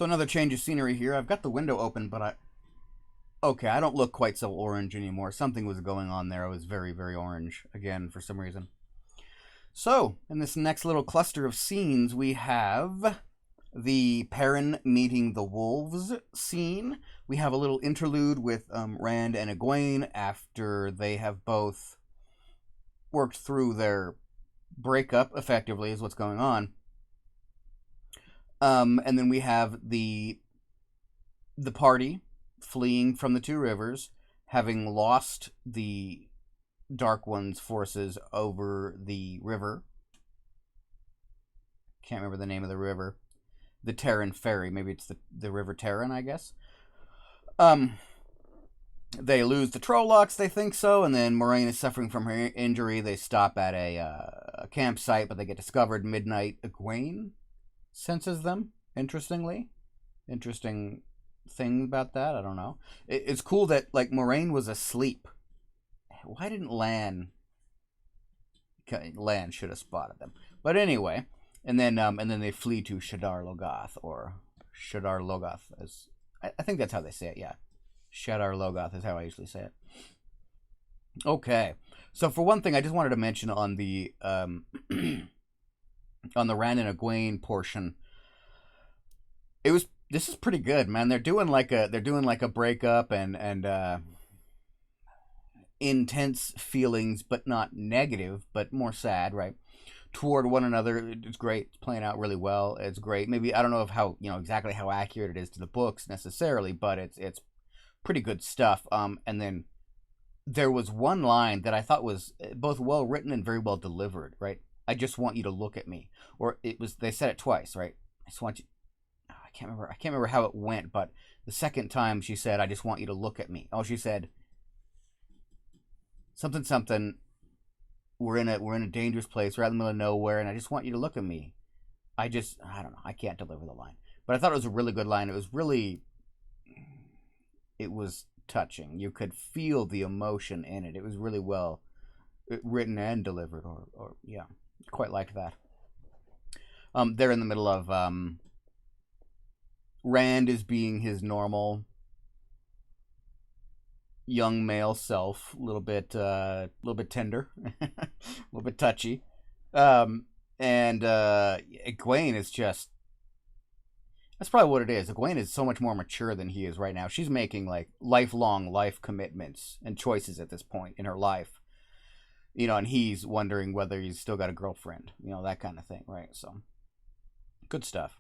So another change of scenery here. I've got the window open, but okay, I don't look quite so orange anymore. Something was going on there. I was very, very orange again for some reason. So, in this next little cluster of scenes, we have the Perrin meeting the wolves scene. We have a little interlude with Rand and Egwene after they have both worked through their breakup, effectively, is what's going on. And then we have the party fleeing from the Two Rivers, having lost the Dark One's forces over the river. Can't remember the name of the river. The Terran Ferry. Maybe it's the River Terran, I guess. They lose the Trollocs, they think so, and then Moiraine is suffering from her injury. They stop at a campsite, but they get discovered midnight. Egwene senses them, interestingly. Interesting thing about that, I don't know. It's cool that, like, Moiraine was asleep. Why didn't Lan... Lan should have spotted them. But anyway, and then they flee to Shadar Logoth, or Shadar Logoth, as I think that's how they say it, yeah. Shadar Logoth is how I usually say it. Okay, so for one thing, I just wanted to mention on the on the Rand and Egwene portion, this is pretty good, man. They're doing like a breakup and intense feelings, but not negative, but more sad, right? Toward one another. It's great. It's playing out really well. It's great. Maybe I don't know exactly how accurate it is to the books necessarily, but it's pretty good stuff. And then there was one line that I thought was both well written and very well delivered, right? I just want you to look at me. Or they said it twice, right? I just want you. I can't remember how it went, but the second time she said, I just want you to look at me. Oh, she said something. We're in a dangerous place. We're out in the middle of nowhere, and I just want you to look at me. I don't know. I can't deliver the line. But I thought it was a really good line. It was touching. You could feel the emotion in it. It was really well written and delivered, or yeah, quite liked that. They're in the middle of Rand is being his normal young male self, a little bit tender, a little bit touchy, and Egwene is just. That's probably what it is. Egwene is so much more mature than he is right now. She's making like lifelong life commitments and choices at this point in her life. And he's wondering whether he's still got a girlfriend. That kind of thing, right? So, good stuff.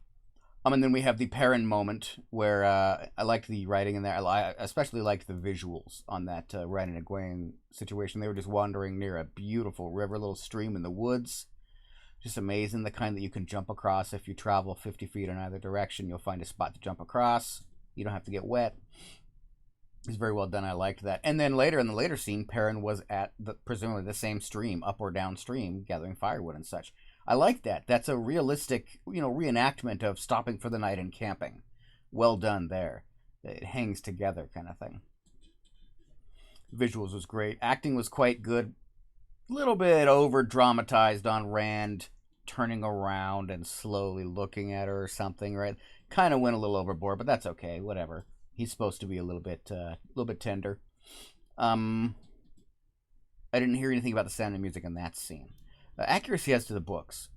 And then we have the Perrin moment where I liked the writing in there. I especially liked the visuals on that Rand and Egwene situation. They were just wandering near a beautiful river, little stream in the woods. Just amazing, the kind that you can jump across. If you travel 50 feet in either direction, you'll find a spot to jump across. You don't have to get wet. It's very well done. I liked that. And then later in the later scene, Perrin was at presumably the same stream, up or downstream, gathering firewood and such. I like that. That's a realistic, reenactment of stopping for the night and camping. Well done there. It hangs together kind of thing. Visuals was great. Acting was quite good. Little bit over dramatized on Rand turning around and slowly looking at her or something, right? Kind of went a little overboard, but that's okay. Whatever. He's supposed to be a little bit tender. I didn't hear anything about the sound of music in that scene. Accuracy as to the books.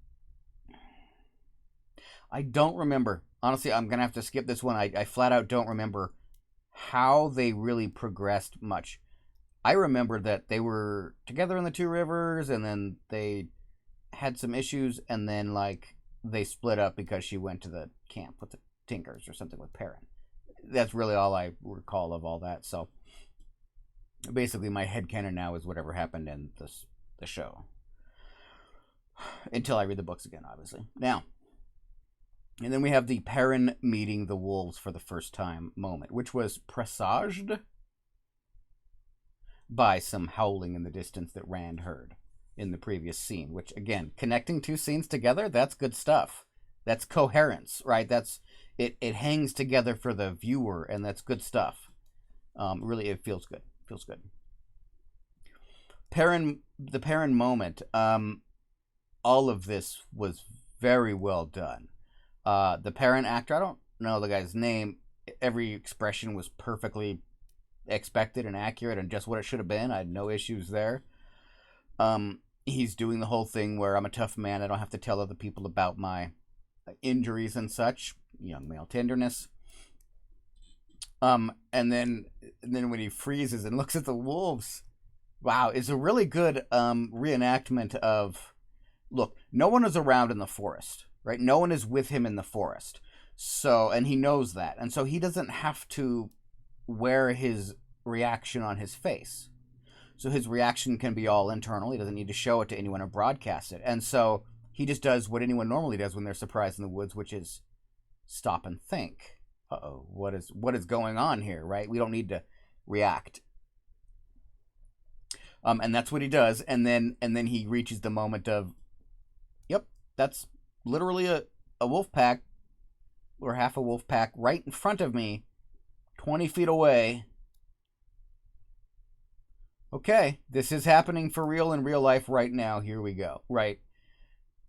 I don't remember. Honestly, I'm gonna have to skip this one. I flat out don't remember how they really progressed much. I remember that they were together in the Two Rivers, and then they had some issues, and then, like, they split up because she went to the camp with the Tinkers or something with Perrin. That's really all I recall of all that, so basically my headcanon now is whatever happened in the show. Until I read the books again, obviously. Now, and then we have the Perrin meeting the wolves for the first time moment, which was presaged by some howling in the distance that Rand heard in the previous scene, which, again, connecting two scenes together, that's good stuff. That's coherence, right? It hangs together for the viewer, and that's good stuff. Really, it feels good. Feels good. The Perrin moment, all of this was very well done. The Perrin actor, I don't know the guy's name. Every expression was perfectly expected and accurate and just what it should have been. I had no issues there. He's doing the whole thing where I'm a tough man. I don't have to tell other people about my injuries and such. Young male tenderness. And then when he freezes and looks at the wolves, wow, it's a really good reenactment of, look, no one is around in the forest, right? No one is with him in the forest. So, and he knows that. And so he doesn't have to wear his reaction on his face. So his reaction can be all internal. He doesn't need to show it to anyone or broadcast it. And so he just does what anyone normally does when they're surprised in the woods, which is stop and think. Uh-oh, what is going on here, right? We don't need to react. And that's what he does. And then he reaches the moment of, yep, that's literally a wolf pack or half a wolf pack right in front of me, 20 feet away. Okay, this is happening for real in real life right now. Here we go, right?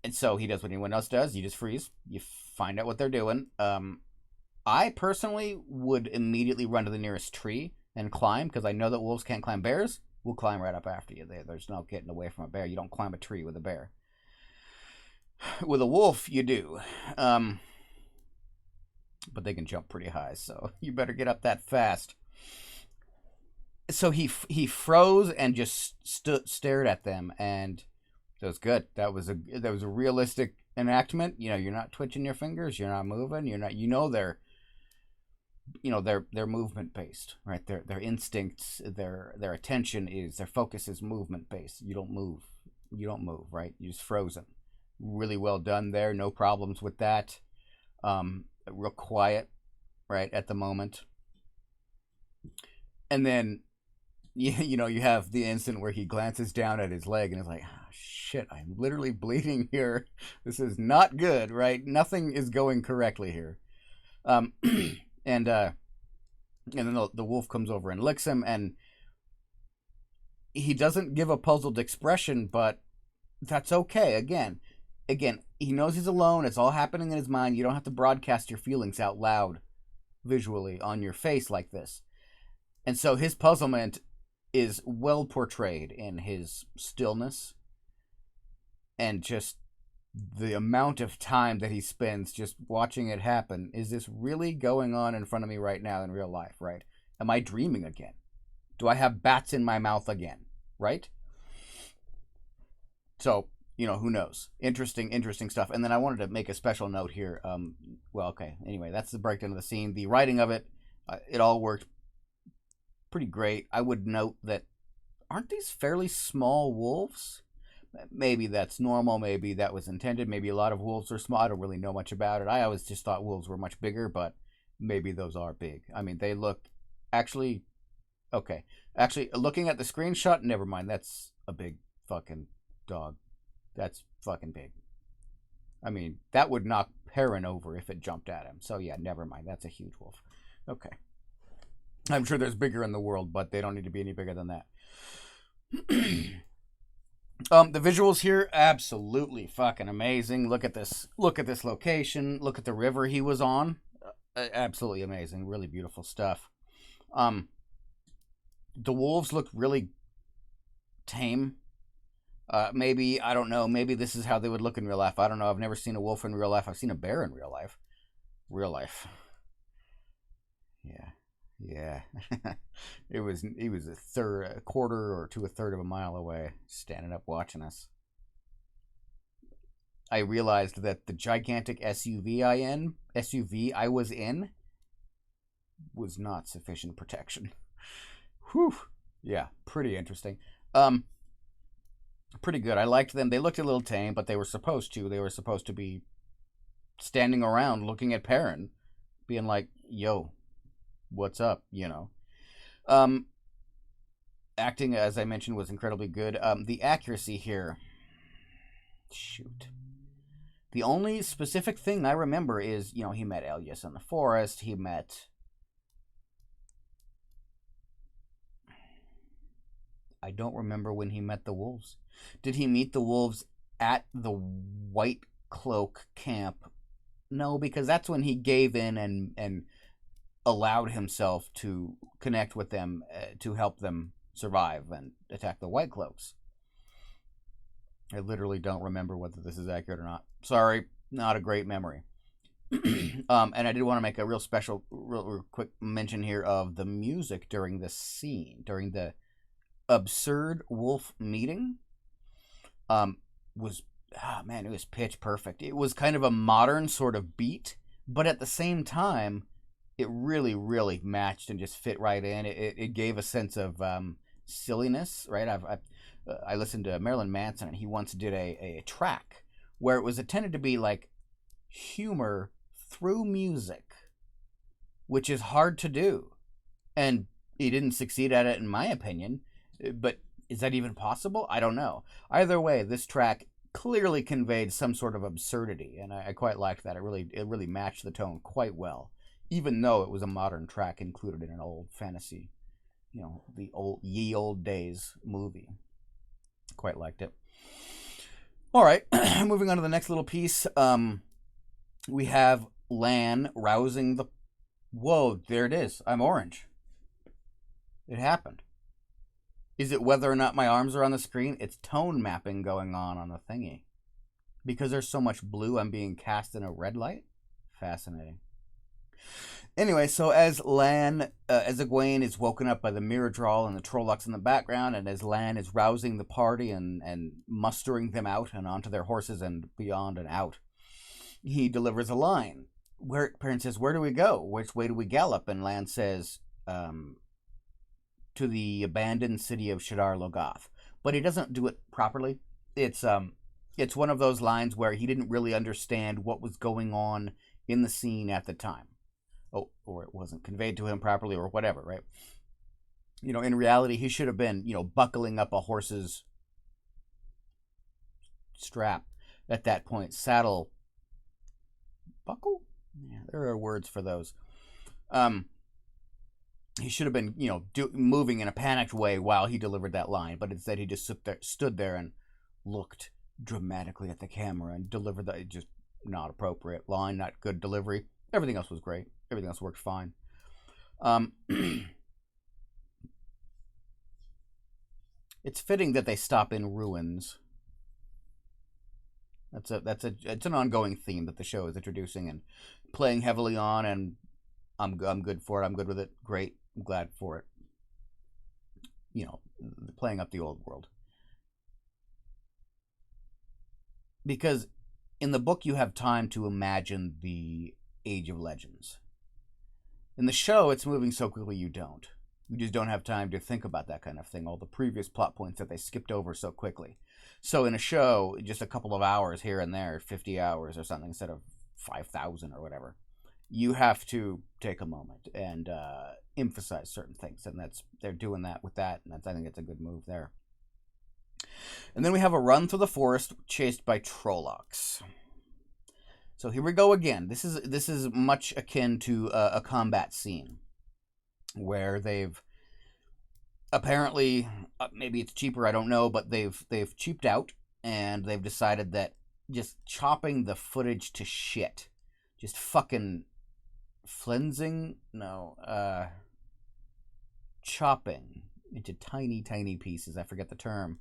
And so he does what anyone else does. You just freeze. You find out what they're doing. I personally would immediately run to the nearest tree and climb, because I know that wolves can't climb. Bears will climb right up after you. There's no getting away from a bear. You don't climb a tree with a bear. With a wolf, you do. But they can jump pretty high, so you better get up that fast. So he froze and just stared at them, and that was good. That was a realistic enactment. You know, you're not twitching your fingers, you're not moving, they're movement based, right? Their instincts, their attention is, their focus is movement based. You don't move, right? You're just frozen. Really well done there. No problems with that. Real quiet, right, at the moment. And then you have the instant where he glances down at his leg and is like, oh, shit, I'm literally bleeding here. This is not good, right? Nothing is going correctly here. And then the wolf comes over and licks him, and he doesn't give a puzzled expression, but that's okay. Again, he knows he's alone. It's all happening in his mind. You don't have to broadcast your feelings out loud visually on your face like this. And so his puzzlement is well portrayed in his stillness and just the amount of time that he spends just watching it happen. Is this really going on in front of me right now in real life, right? Am I dreaming again? Do I have bats in my mouth again, right? So, who knows? Interesting stuff. And then I wanted to make a special note here. Anyway, that's the breakdown of the scene. The writing of it, it all worked pretty great. I would note that, aren't these fairly small wolves? Maybe that's normal. Maybe that was intended. Maybe a lot of wolves are small. I don't really know much about it. I always just thought wolves were much bigger, but maybe those are big. I mean, they look actually okay. Actually, looking at the screenshot, never mind. That's a big fucking dog. That's fucking big. I mean, that would knock Perrin over if it jumped at him. So yeah, never mind. That's a huge wolf. Okay. I'm sure there's bigger in the world, but they don't need to be any bigger than that. The visuals here, absolutely fucking amazing. Look at this location. Look at the river he was on. Absolutely amazing. Really beautiful stuff. The wolves look really tame. Maybe, I don't know, maybe this is how they would look in real life. I don't know. I've never seen a wolf in real life. I've seen a bear in real life. Yeah. He was a quarter or to a third of a mile away, standing up watching us. I realized that the gigantic SUV I was in was not sufficient protection. Whew. Yeah, pretty interesting. Pretty good. I liked them. They looked a little tame, but they were supposed to. They were supposed to be standing around looking at Perrin, being like, yo, what's up, Acting, as I mentioned, was incredibly good. The accuracy here, shoot. The only specific thing I remember is, he met Elias in the forest. He met... I don't remember when he met the wolves. Did he meet the wolves at the White Cloak camp No, because that's when he gave in and allowed himself to connect with them to help them survive and attack the White Cloaks. I literally don't remember whether this is accurate or not. Sorry, not a great memory. And I did want to make a real special, real quick mention here of the music during this scene, during the absurd wolf meeting. Was man, it was pitch perfect. It was kind of a modern sort of beat, but at the same time, it really, really matched and just fit right in. It gave a sense of silliness, right? I listened to Marilyn Manson, and he once did a track where it was intended to be like humor through music, which is hard to do, and he didn't succeed at it, in my opinion. But is that even possible? I don't know. Either way, this track clearly conveyed some sort of absurdity, and I quite liked that. It really matched the tone quite well, even though it was a modern track included in an old fantasy, the ye old days movie. Quite liked it. All right, moving on to the next little piece. We have Lan rousing the... Whoa, there it is. I'm orange. It happened. Is it whether or not my arms are on the screen? It's tone mapping going on the thingy. Because there's so much blue, I'm being cast in a red light? Fascinating. Anyway, so as Egwene is woken up by the mirror drawl and the Trollocs in the background, and as Lan is rousing the party and mustering them out and onto their horses and beyond and out, he delivers a line. Perrin says, "Where do we go? Which way do we gallop?" And Lan says, "To the abandoned city of Shadar Logoth." But he doesn't do it properly. It's one of those lines where he didn't really understand what was going on in the scene at the time. Oh, or it wasn't conveyed to him properly, or whatever, right? In reality, he should have been, buckling up a horse's strap at that point. Saddle buckle? Yeah, there are words for those. He should have been, moving in a panicked way while he delivered that line, but instead he just stood there and looked dramatically at the camera and delivered that. Just not appropriate line, not good delivery. Everything else was great. Everything else worked fine. It's fitting that they stop in ruins. It's an ongoing theme that the show is introducing and playing heavily on, and I'm good for it. I'm good with it. Great. I'm glad for it. Playing up the old world. Because in the book you have time to imagine the Age of Legends. In the show, it's moving so quickly you don't. You just don't have time to think about that kind of thing. All the previous plot points that they skipped over so quickly. So in a show, just a couple of hours here and there, 50 hours or something instead of 5,000 or whatever, you have to take a moment and emphasize certain things. And they're doing that with that. And I think it's a good move there. And then we have a run through the forest chased by Trollocs. So here we go again. This is much akin to a combat scene where they've apparently, maybe it's cheaper, I don't know, but they've cheaped out and they've decided that just chopping the footage to shit, just fucking flensing, chopping into tiny pieces. I forget the term.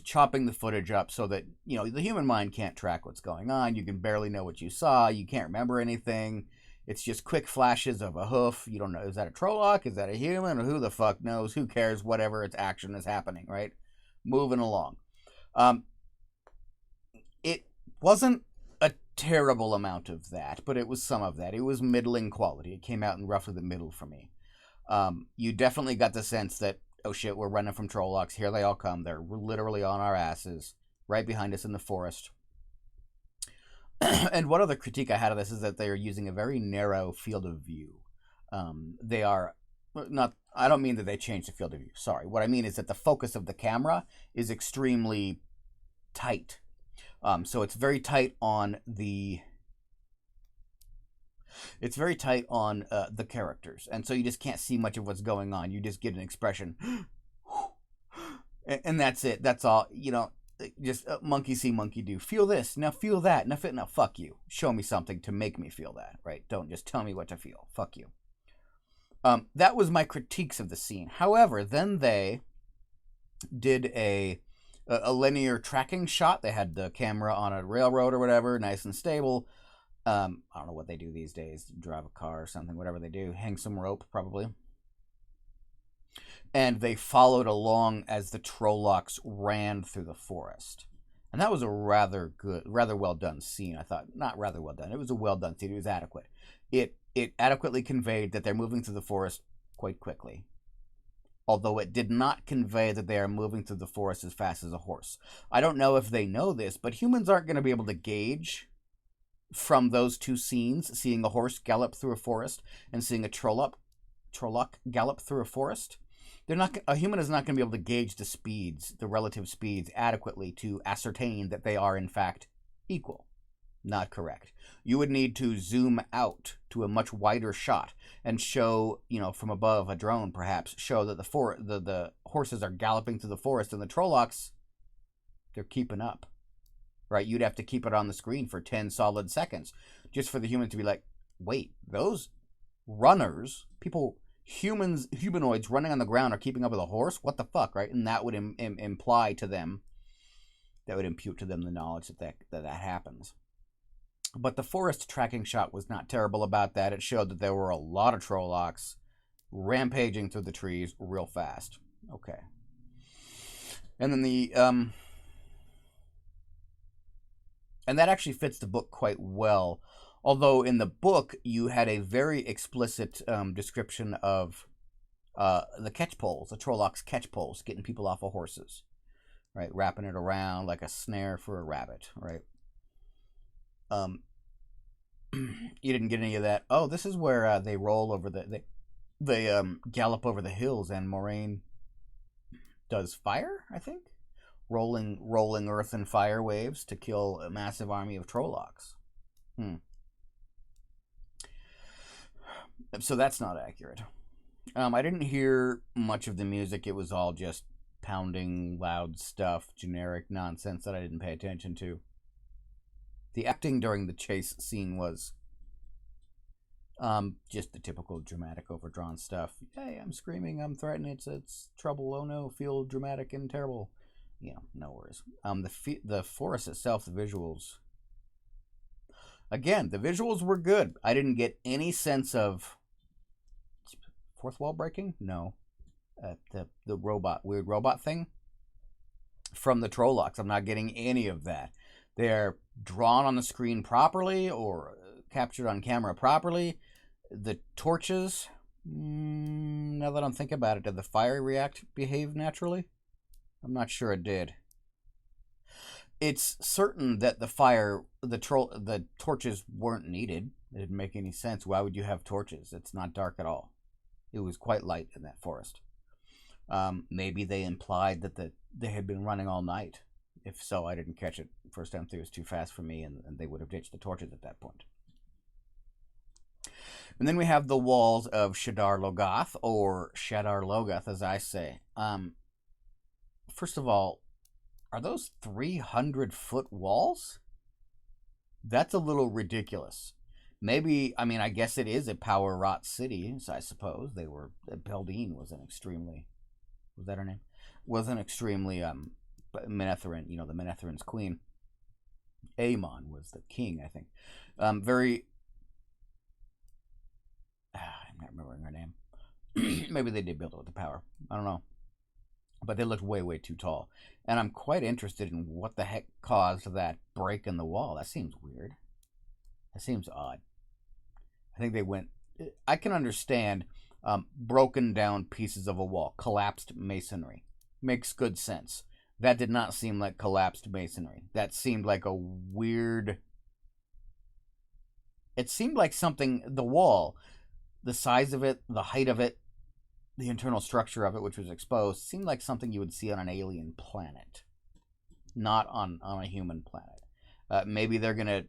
Chopping the footage up so that, the human mind can't track what's going on. You can barely know what you saw. You can't remember anything. It's just quick flashes of a hoof. You don't know, is that a Trolloc? Is that a human? Or who the fuck knows? Who cares? Whatever, it's action is happening, right? Moving along. It wasn't a terrible amount of that, but it was some of that. It was middling quality. It came out in roughly the middle for me. You definitely got the sense that, oh shit, we're running from Trollocs. Here they all come. They're literally on our asses, right behind us in the forest. And one other critique I had of this is that they are using a very narrow field of view. They are not, I don't mean that they changed the field of view. Sorry. What I mean is that the focus of the camera is extremely tight. So it's very tight on the... It's very tight on the characters. And so you just can't see much of what's going on. You just get an expression. And that's it. That's all. just monkey see, monkey do. Feel this, now feel that. Now fuck you. Show me something to make me feel that, right? Don't just tell me what to feel. Fuck you. That was my critiques of the scene. However, then they did a linear tracking shot. They had the camera on a railroad or whatever, nice and stable. I don't know what they do these days. Drive a car or something, whatever they do. Hang some rope, probably. And they followed along as the Trollocs ran through the forest. And that was a rather well done scene. I thought, not rather well done. It was a well done scene. It was adequate. It adequately conveyed that they're moving through the forest quite quickly. Although it did not convey that they are moving through the forest as fast as a horse. I don't know if they know this, but humans aren't going to be able to gauge from those two scenes, seeing a horse gallop through a forest and seeing a Trolloc gallop through a forest. A human is not going to be able to gauge the relative speeds adequately to ascertain that they are in fact equal. Not correct. You would need to zoom out to a much wider shot and show, from above, a drone perhaps, show that the horses are galloping through the forest, and the Trollocs, they're keeping up. Right? You'd have to keep it on the screen for 10 solid seconds just for the human to be like, wait, those runners, humanoids running on the ground are keeping up with a horse? What the fuck, right? And that would imply to them, that would impute to them the knowledge that happens. But the forest tracking shot was not terrible about that. It showed that there were a lot of Trollocs rampaging through the trees real fast. Okay. And then and that actually fits the book quite well. Although in the book, you had a very explicit description of the catch poles, the Trollocs' catch poles, getting people off of horses, right? Wrapping it around like a snare for a rabbit, right? You didn't get any of that. Oh, this is where they roll over they gallop over the hills, and Moraine does fire, I think? Rolling earth and fire waves to kill a massive army of Trollocs. So that's not accurate. I didn't hear much of the music. It was all just pounding, loud stuff, generic nonsense that I didn't pay attention to. The acting during the chase scene was just the typical dramatic, overdrawn stuff. Hey, I'm screaming, I'm threatening, it's trouble, oh no, feel dramatic and terrible. No worries. The forest itself, the visuals. Again, the visuals were good. I didn't get any sense of fourth wall breaking. No, the weird robot thing from the Trollocs. I'm not getting any of that. They're drawn on the screen properly or captured on camera properly. The torches. Now that I'm thinking about it, did the fire behave naturally? I'm not sure it did. It's certain that the torches weren't needed. It didn't make any sense. Why would you have torches? It's not dark at all. It was quite light in that forest. Maybe they implied that they had been running all night. If so, I didn't catch it. First time through was too fast for me, and they would have ditched the torches at that point. And then we have the walls of Shadar Logoth, or Shadar Logoth, as I say. First of all, are those 300-foot walls? That's a little ridiculous. Maybe, I guess it is a power-wrought city, so I suppose. Beldine was an extremely, was that her name? Was an extremely, Menetherin, the Menetherin's queen. Aemon was the king, I think. I'm not remembering her name. Maybe they did build it with the power. I don't know. But they looked way, way too tall. And I'm quite interested in what the heck caused that break in the wall. That seems weird. That seems odd. I can understand broken down pieces of a wall, collapsed masonry. Makes good sense. That did not seem like collapsed masonry. That seemed like a weird... It seemed like something, the wall, the size of it, the height of it, the internal structure of it, which was exposed, seemed like something you would see on an alien planet, not on a human planet. Maybe they're gonna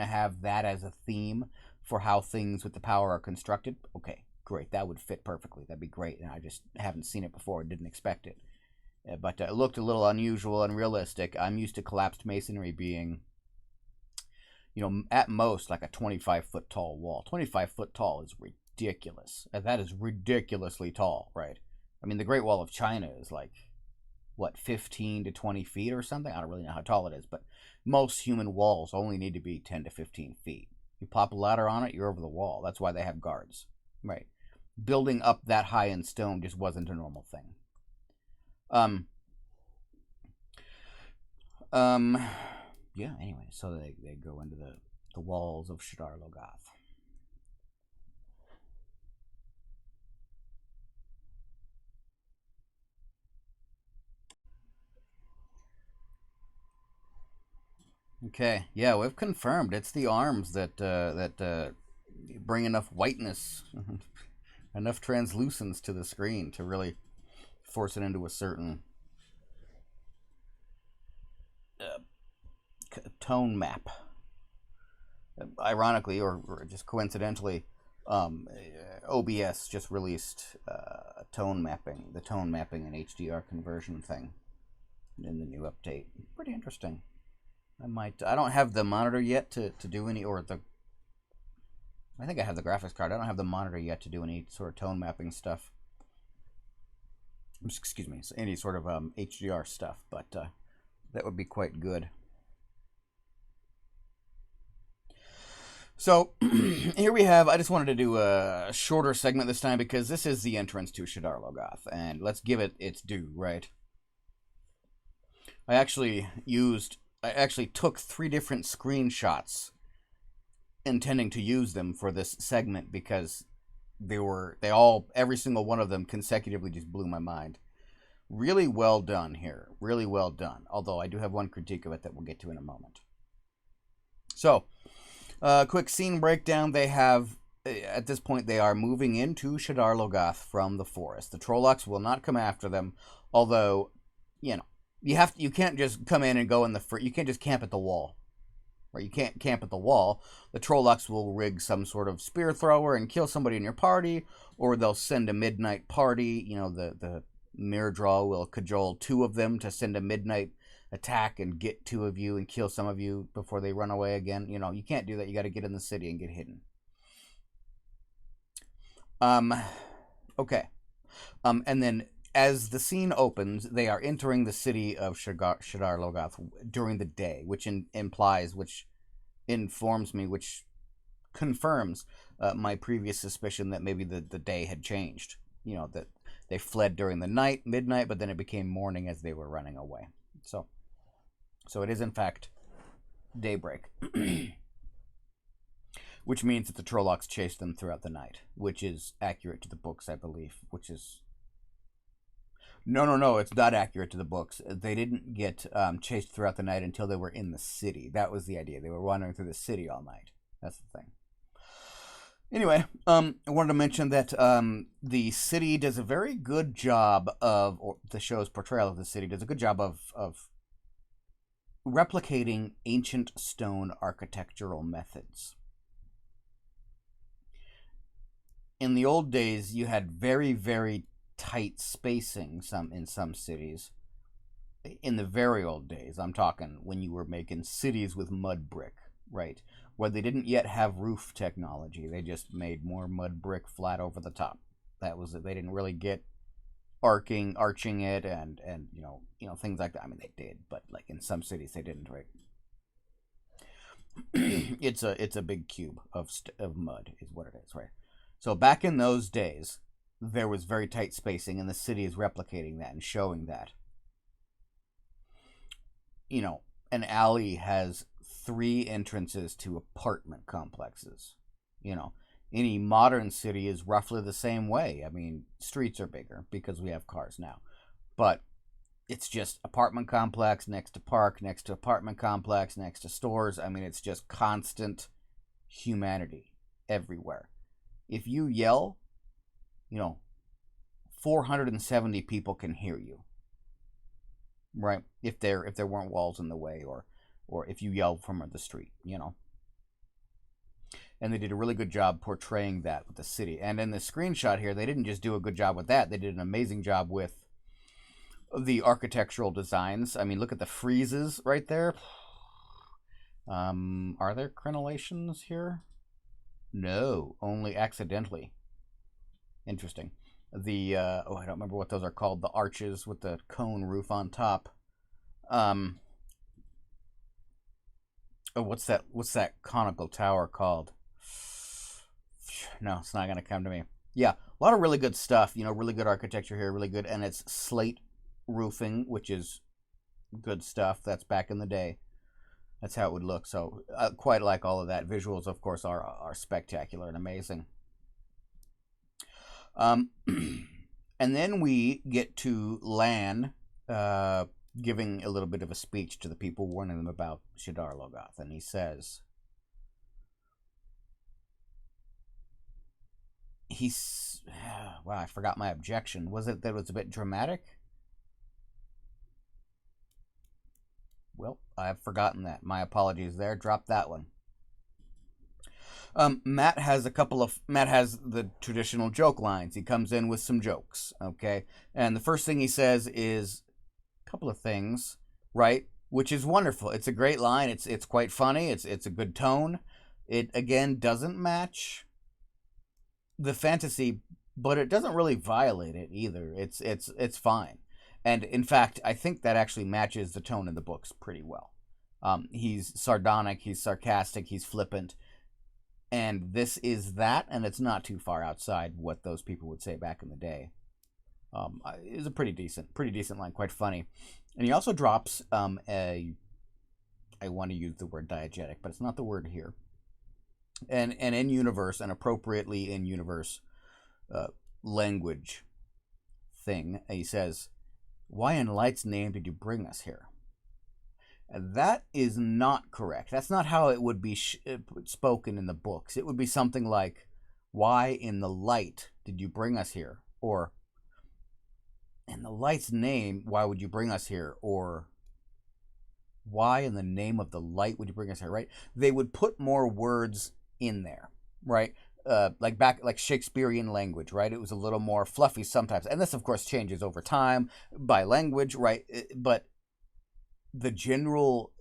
have that as a theme for how things with the power are constructed. Okay, great, that would fit perfectly. That'd be great. And I just haven't seen it before, didn't expect it. but it looked a little unusual and realistic. I'm used to collapsed masonry being, at most like a 25-foot tall wall. 25-foot tall is ridiculous. That is ridiculously tall, right? I mean, the Great Wall of China is like, what, 15 to 20 feet or something? I don't really know how tall it is, but most human walls only need to be 10 to 15 feet. You pop a ladder on it, you're over the wall. That's why they have guards, right? Building up that high in stone just wasn't a normal thing. Yeah, anyway, so they go into the walls of Shadar Logoth. Okay, yeah, we've confirmed it's the arms that bring enough whiteness, enough translucence to the screen to really force it into a certain tone map. Ironically, or just coincidentally, OBS just released the tone mapping and HDR conversion thing in the new update. Pretty interesting. I don't have the monitor yet to do any, I think I have the graphics card. I don't have the monitor yet to do any sort of tone mapping stuff. Excuse me, any sort of HDR stuff, but that would be quite good. So here we have, I just wanted to do a shorter segment this time because this is the entrance to Shadar Logoth, and let's give it its due, right? I actually took 3 different screenshots intending to use them for this segment because every single one of them consecutively just blew my mind. Really well done here. Really well done. Although I do have one critique of it that we'll get to in a moment. So, quick scene breakdown. They have, at this point, they are moving into Shadar Logoth from the forest. The Trollocs will not come after them, although, you can't just come in and go in you can't just camp at the wall. Right? You can't camp at the wall. The Trollocs will rig some sort of spear thrower and kill somebody in your party, or they'll send a midnight party. The mirror draw will cajole 2 of them to send a midnight attack and get 2 of you and kill some of you before they run away again. You can't do that. You got to get in the city and get hidden. Okay. And then as the scene opens, they are entering the city of Shadar Logoth during the day, which confirms my previous suspicion that maybe the day had changed. That they fled during the midnight, but then it became morning as they were running away. So it is in fact daybreak. Which means that the Trollocs chased them throughout the night, which is accurate to the books, I believe, which is... No, it's not accurate to the books. They didn't get chased throughout the night until they were in the city. That was the idea. They were wandering through the city all night. That's the thing. Anyway, I wanted to mention that the city does a very good job or the show's portrayal of the city does a good job of replicating ancient stone architectural methods. In the old days, you had very, very tight spacing in some cities. In the very old days, I'm talking when you were making cities with mud brick, right? Where they didn't yet have roof technology. They just made more mud brick flat over the top. That was it. They didn't really get arching it and things like that. I mean, they did, but like in some cities they didn't, right? It's a big cube of mud is what it is, right? So back in those days, there was very tight spacing, and the city is replicating that and showing that. An alley has 3 entrances to apartment complexes. Any modern city is roughly the same way. I mean, streets are bigger because we have cars now. But it's just apartment complex next to park, next to apartment complex, next to stores. I mean, it's just constant humanity everywhere. If you yell, 470 people can hear you. Right? If there weren't walls in the way, or if you yell from the street, And they did a really good job portraying that with the city. And in the screenshot here, they didn't just do a good job with that. They did an amazing job with The architectural designs. I mean, look at the friezes right there. Are there crenellations here? No, only accidentally. Interesting. The I don't remember what those are called. The arches with the cone roof on top. Oh, what's that? What's that conical tower called? No, it's not gonna come to me. Yeah, a lot of really good stuff. Really good architecture here, really good, and it's slate roofing, which is good stuff. That's back in the day. That's how it would look. So quite like all of that. Visuals, of course, are spectacular and amazing. Um, and then we get to Lan giving a little bit of a speech to the people, warning them about Shadar Logoth. And he says, wow, I forgot my objection. Was it that it was a bit dramatic? Well, I've forgotten that. My apologies there. Drop that one. Matt has the traditional joke lines. He comes in with some jokes, okay? And the first thing he says is a couple of things, right? Which is wonderful. It's a great line. It's quite funny. It's a good tone. It again doesn't match the fantasy, but it doesn't really violate it either. It's fine. And in fact, I think that actually matches the tone in the books pretty well. He's sardonic, he's sarcastic, he's flippant, and this is that, and it's not too far outside what those people would say back in the day. It was a pretty decent line, quite funny. And he also drops I want to use the word diegetic, but it's not the word here. And in universe, and appropriately in universe language thing, he says, "Why in light's name did you bring us here?" That is not correct. That's not how it would be spoken in the books. It would be something like, "Why in the light did you bring us here?" Or, "In the light's name, why would you bring us here?" Or, "Why in the name of the light would you bring us here?" Right? They would put more words in there, right? Like Shakespearean language, right? It was a little more fluffy sometimes, and this, of course, changes over time by language, right? But the general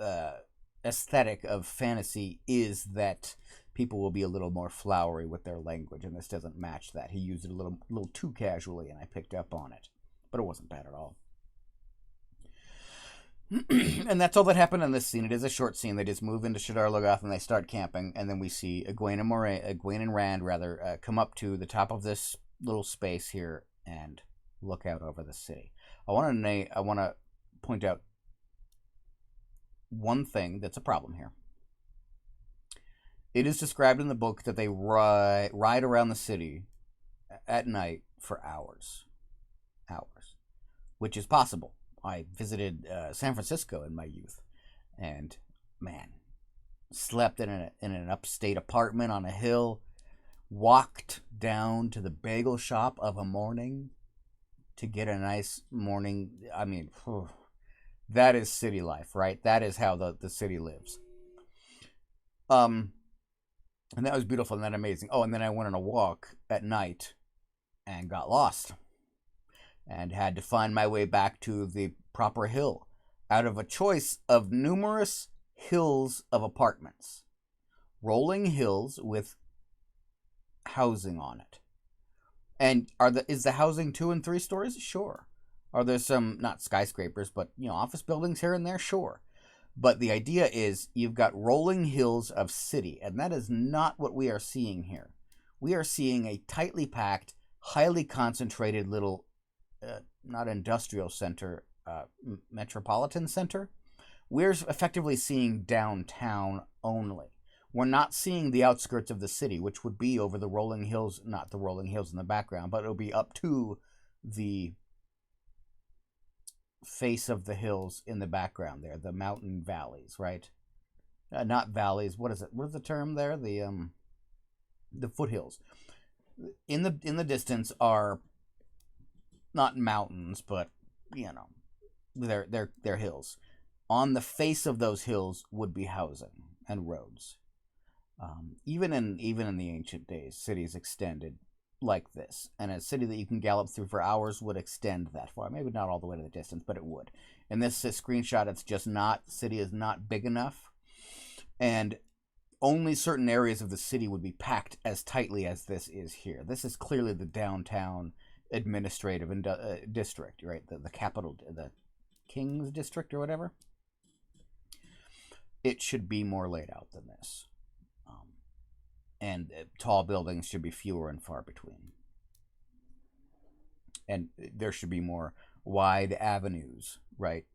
aesthetic of fantasy is that people will be a little more flowery with their language, and this doesn't match that. He used it a little too casually, and I picked up on it, but it wasn't bad at all. And that's all that happened in this scene. It is a short scene. They just move into Shadar Logoth and they start camping, and then we see Egwene and Rand come up to the top of this little space here and look out over the city. I want to point out one thing that's a problem here. It is described in the book that they ride around the city at night for hours, which is possible. I visited San Francisco in my youth, and man, slept in an upstate apartment on a hill, walked down to the bagel shop of a morning to get a nice morning. I mean, that is city life, right? That is how the city lives. And that was beautiful and that amazing. Oh, and then I went on a walk at night and got lost, and had to find my way back to the proper hill out of a choice of numerous hills of apartments, rolling hills with housing on it. And is the housing 2 and 3 stories? Sure. Are there some, not skyscrapers, but office buildings here and there? Sure. But the idea is you've got rolling hills of city, and that is not what we are seeing here. We are seeing a tightly packed, highly concentrated little not industrial center, metropolitan center. We're effectively seeing downtown only. We're not seeing the outskirts of the city, which would be over the rolling hills, not the rolling hills in the background, but it'll be up to the face of the hills in the background there, the mountain valleys, right? Not valleys. What is it? What is the term there? The foothills. In the distance are not mountains, but they're hills. On the face of those hills would be housing and roads. Even in the ancient days, cities extended like this, and a city that you can gallop through for hours would extend that far. Maybe not all the way to the distance, but it would. In this screenshot, it's just not, the city is not big enough, and only certain areas of the city would be packed as tightly as this is here. This is clearly the downtown administrative district, right? The capital, the King's district or whatever. It should be more laid out than this. And tall buildings should be fewer and far between. And there should be more wide avenues, right,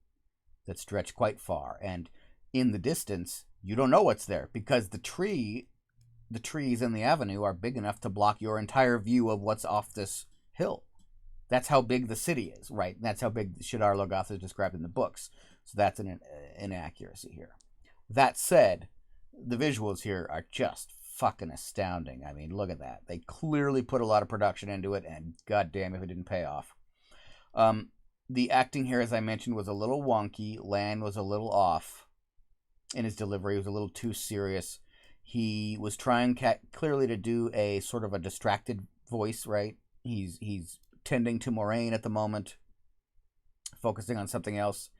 that stretch quite far. And in the distance, you don't know what's there because the trees in the avenue are big enough to block your entire view of what's off this hill. That's how big the city is, right? That's how big Shadar Logoth is described in the books. So that's an inaccuracy here. That said, the visuals here are just fucking astounding. I mean, look at that. They clearly put a lot of production into it, and goddamn if it didn't pay off. The acting here, as I mentioned, was a little wonky. Lan was a little off in his delivery. He was a little too serious. He was trying clearly to do a sort of a distracted voice, right? He's tending to Moraine at the moment, focusing on something else,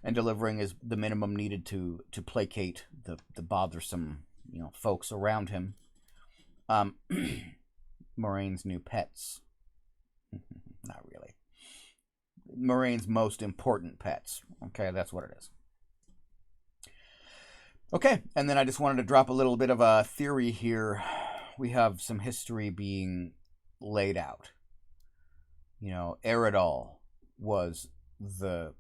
and delivering is the minimum needed to placate the bothersome, folks around him. Moraine's new pets. Not really. Moraine's most important pets. Okay, that's what it is. Okay, and then I just wanted to drop a little bit of a theory here. We have some history being laid out. Eridol was a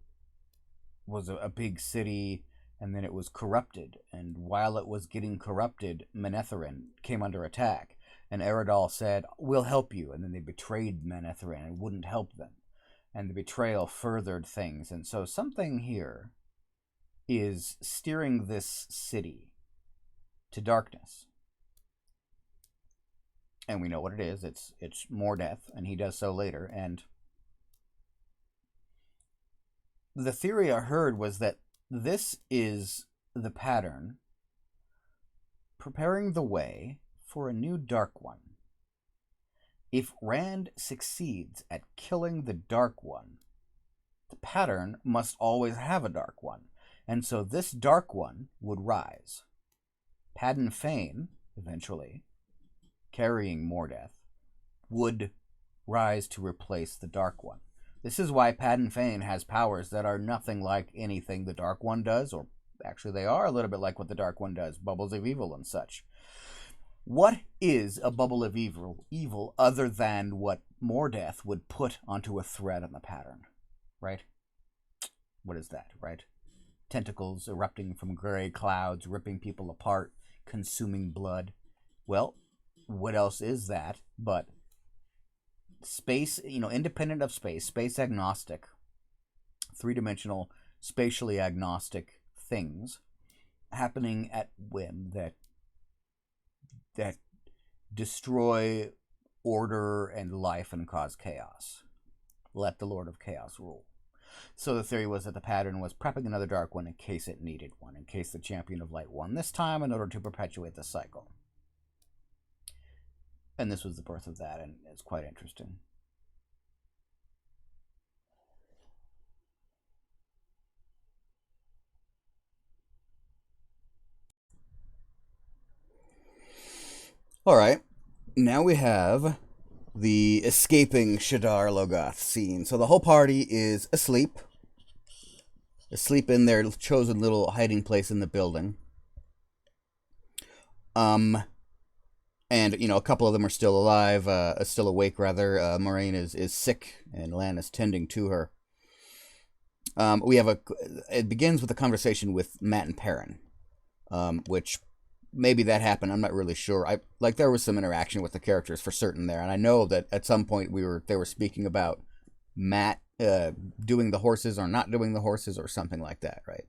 big city, and then it was corrupted. And while it was getting corrupted, Manetheren came under attack. And Eridol said, "We'll help you." And then they betrayed Manetheren and wouldn't help them. And the betrayal furthered things. And so something here is steering this city to darkness. And we know what it is. It's Mordeth, and he does so later. And the theory I heard was that this is the pattern preparing the way for a new Dark One. If Rand succeeds at killing the Dark One, the pattern must always have a Dark One. And so this Dark One would rise. Padden Fane, eventually, carrying Mordeth, would rise to replace the Dark One. This is why Padden Fane has powers that are nothing like anything the Dark One does, or actually they are a little bit like what the Dark One does, bubbles of evil and such. What is a bubble of evil other than what Mordeth would put onto a thread on the pattern, right? What is that, right? Tentacles erupting from gray clouds, ripping people apart, consuming blood. Well, what else is that but space, independent of space agnostic, three-dimensional, spatially agnostic things happening at whim that destroy order and life and cause chaos. Let the Lord of Chaos rule. So the theory was that the pattern was prepping another Dark One in case it needed one, in case the Champion of Light won this time, in order to perpetuate the cycle. And this was the birth of that, and it's quite interesting. All right, now we have the escaping Shadar Logoth scene. So the whole party is asleep in their chosen little hiding place in the building. And a couple of them are still alive, still awake rather. Moraine is sick, and Lan is tending to her. It begins with a conversation with Mat and Perrin, which maybe that happened. I'm not really sure. There was some interaction with the characters for certain there, and I know that at some point they were speaking about Mat doing the horses or not doing the horses or something like that, right?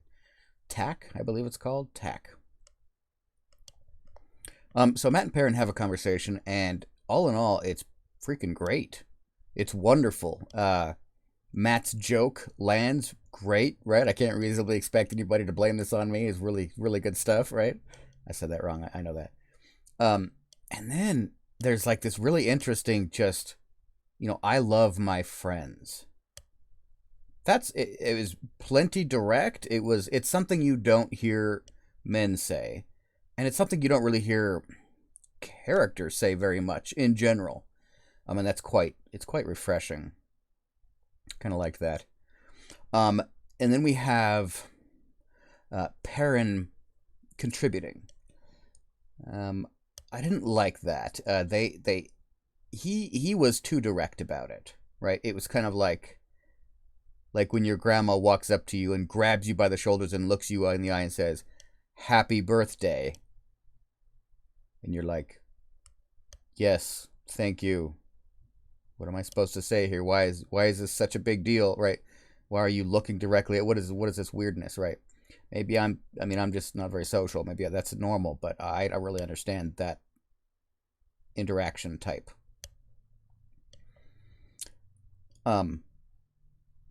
Tack, I believe it's called Tack. So Mat and Perrin have a conversation, and all in all, it's freaking great. It's wonderful. Matt's joke lands great, right? I can't reasonably expect anybody to blame this on me. It's really, really good stuff, right? I said that wrong. I know that. And then there's like this really interesting just, I love my friends. It was plenty direct. It's something you don't hear men say, and it's something you don't really hear characters say very much in general. I mean, it's quite refreshing. Kind of like that. Um, and then we have Perrin contributing. I didn't like that. He was too direct about it, right? It was kind of like when your grandma walks up to you and grabs you by the shoulders and looks you in the eye and says, "Happy birthday," and you're like, "Yes, thank you." What am I supposed to say here? Why is this such a big deal, right? Why are you looking directly at what is this weirdness, right? Maybe I'm just not very social. Maybe that's normal, but I don't really understand that interaction type. Um,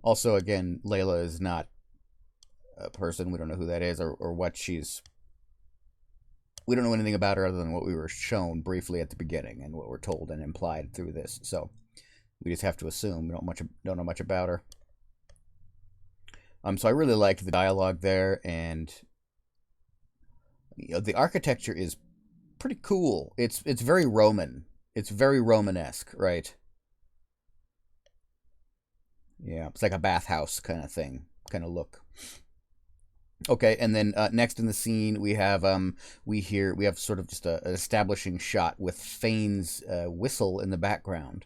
Also, again, Layla is not a person. We don't know who that is or what she's. We don't know anything about her other than what we were shown briefly at the beginning and what we're told and implied through this. So we just have to assume. We don't know much about her. So I really liked the dialogue there, and the architecture is pretty cool. It's very Roman. It's very Romanesque, right? Yeah, it's like a bathhouse kind of thing, kind of look. Okay, and then next in the scene we have sort of just an establishing shot with Fane's whistle in the background,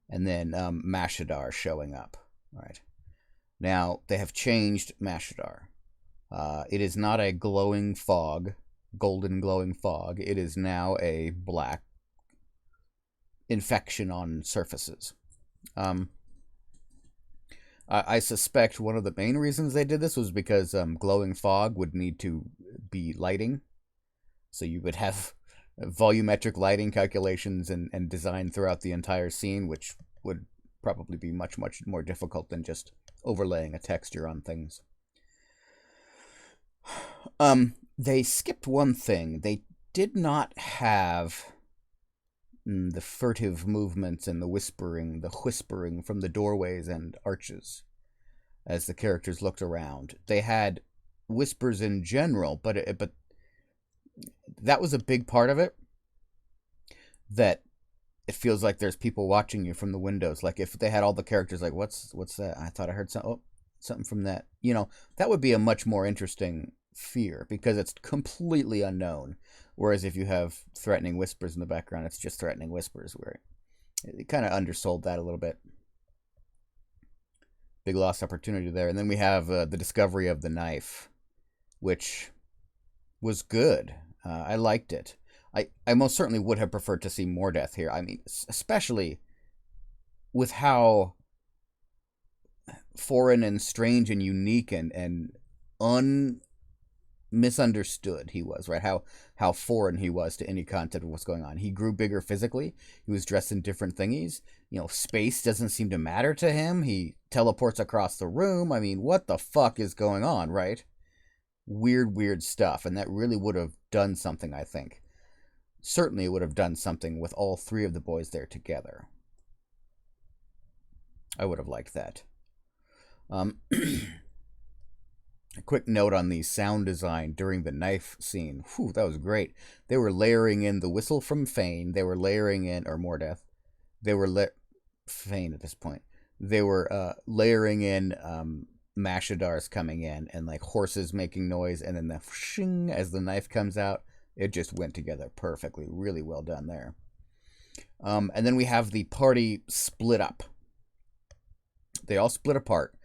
and then Mashadar showing up. All right, now they have changed Mashadar. It is not a glowing fog, golden glowing fog. It is now a black infection on surfaces. I suspect one of the main reasons they did this was because glowing fog would need to be lighting. So you would have volumetric lighting calculations and design throughout the entire scene, which would probably be much, much more difficult than just overlaying a texture on things. They skipped one thing. They did not have the furtive movements and the whispering from the doorways and arches as the characters looked around. They had whispers in general, but that was a big part of it. That it feels like there's people watching you from the windows. Like if they had all the characters, like what's that? I thought I heard something from that. That would be a much more interesting fear because it's completely unknown. Whereas if you have threatening whispers in the background, it's just threatening whispers. Where it kind of undersold that a little bit. Big lost opportunity there. And then we have the discovery of the knife, which was good. I liked it. I most certainly would have preferred to see more death here. I mean, especially with how foreign and strange and unique and misunderstood he was, right? How foreign he was to any concept of what's going on. He grew bigger physically. He was dressed in different thingies. Space doesn't seem to matter to him. He teleports across the room. I mean, what the fuck is going on, right? Weird stuff. And that really would have done something, I think. Certainly it would have done something with all three of the boys there together. I would have liked that. A quick note on the sound design during the knife scene. Whew, that was great. They were layering in the whistle from Fane. They were layering in, or Mordeth. They were Fane at this point. They were layering in Mashadars coming in and like horses making noise, and then the shing as the knife comes out. It just went together perfectly. Really well done there. And then we have the party split up. They all split apart.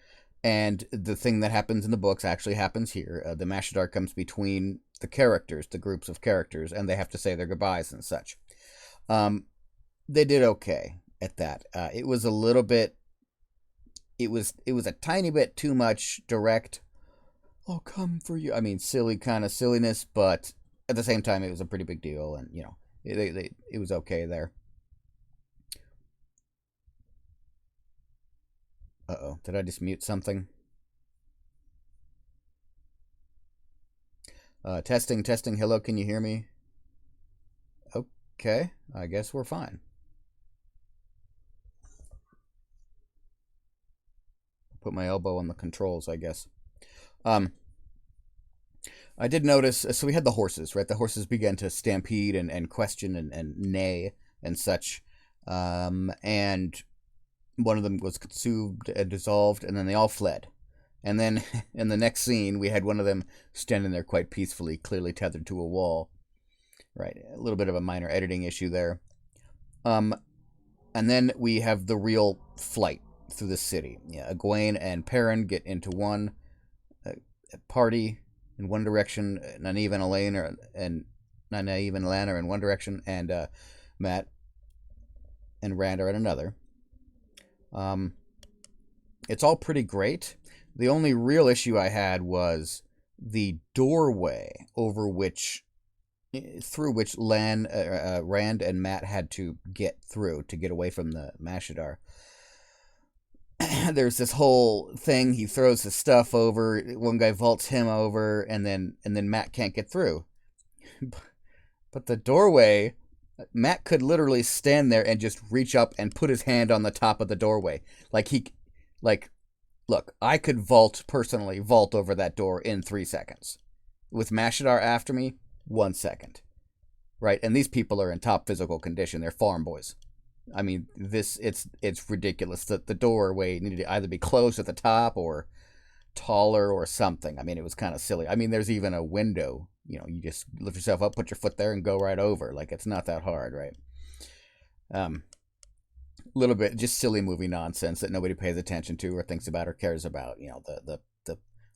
And the thing that happens in the books actually happens here. The Mashadar comes between the characters, the groups of characters, and they have to say their goodbyes and such. They did okay at that. It was a little bit. It was a tiny bit too much direct. I'll come for you. I mean, silly kind of silliness, but at the same time, it was a pretty big deal, and it was okay there. Uh-oh, did I just mute something? Testing. Hello, can you hear me? Okay, I guess we're fine. Put my elbow on the controls, I guess. Um, I did notice, so we had the horses, right? The horses began to stampede and question and neigh and such. And one of them was consumed and dissolved, and then they all fled. And then in the next scene, we had one of them standing there quite peacefully, clearly tethered to a wall. Right, a little bit of a minor editing issue there. And then we have the real flight through the city. Yeah, Egwene and Perrin get into one party in one direction. Nynaeve and Elayne are in one direction, and Matt and Rand are in another. It's all pretty great. The only real issue I had was the doorway through which Rand and Matt had to get through to get away from the Mashadar. There's this whole thing. He throws his stuff over. One guy vaults him over, and then Matt can't get through. But the doorway, Matt could literally stand there and just reach up and put his hand on the top of the doorway. Look, I could personally vault over that door in 3 seconds. With Mashadar after me, 1 second. Right? And these people are in top physical condition. They're farm boys. I mean, it's ridiculous that the doorway needed to either be closed at the top or taller or something. I mean, it was kind of silly. I mean, there's even a window. You just lift yourself up, put your foot there, and go right over. Like, it's not that hard, right? Little bit just silly movie nonsense that nobody pays attention to or thinks about or cares about. The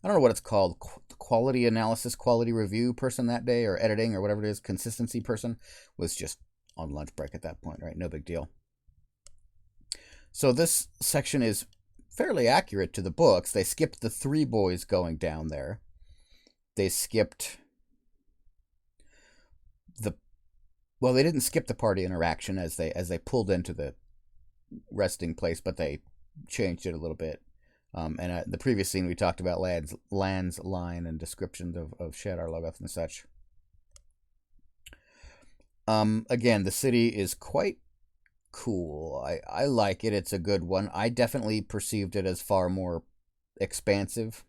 I don't know what it's called, quality analysis, quality review person that day, or editing, or whatever it is, consistency person, was just on lunch break at that point, right? No big deal. So this section is fairly accurate to the books. They skipped the 3 boys going down there. They skipped they didn't skip the party interaction as they pulled into the resting place, but they changed it a little bit. And the previous scene we talked about Lan's line and descriptions of Shadar Logoth and such. Again, the city is quite cool. I like it. It's a good one. I definitely perceived it as far more expansive,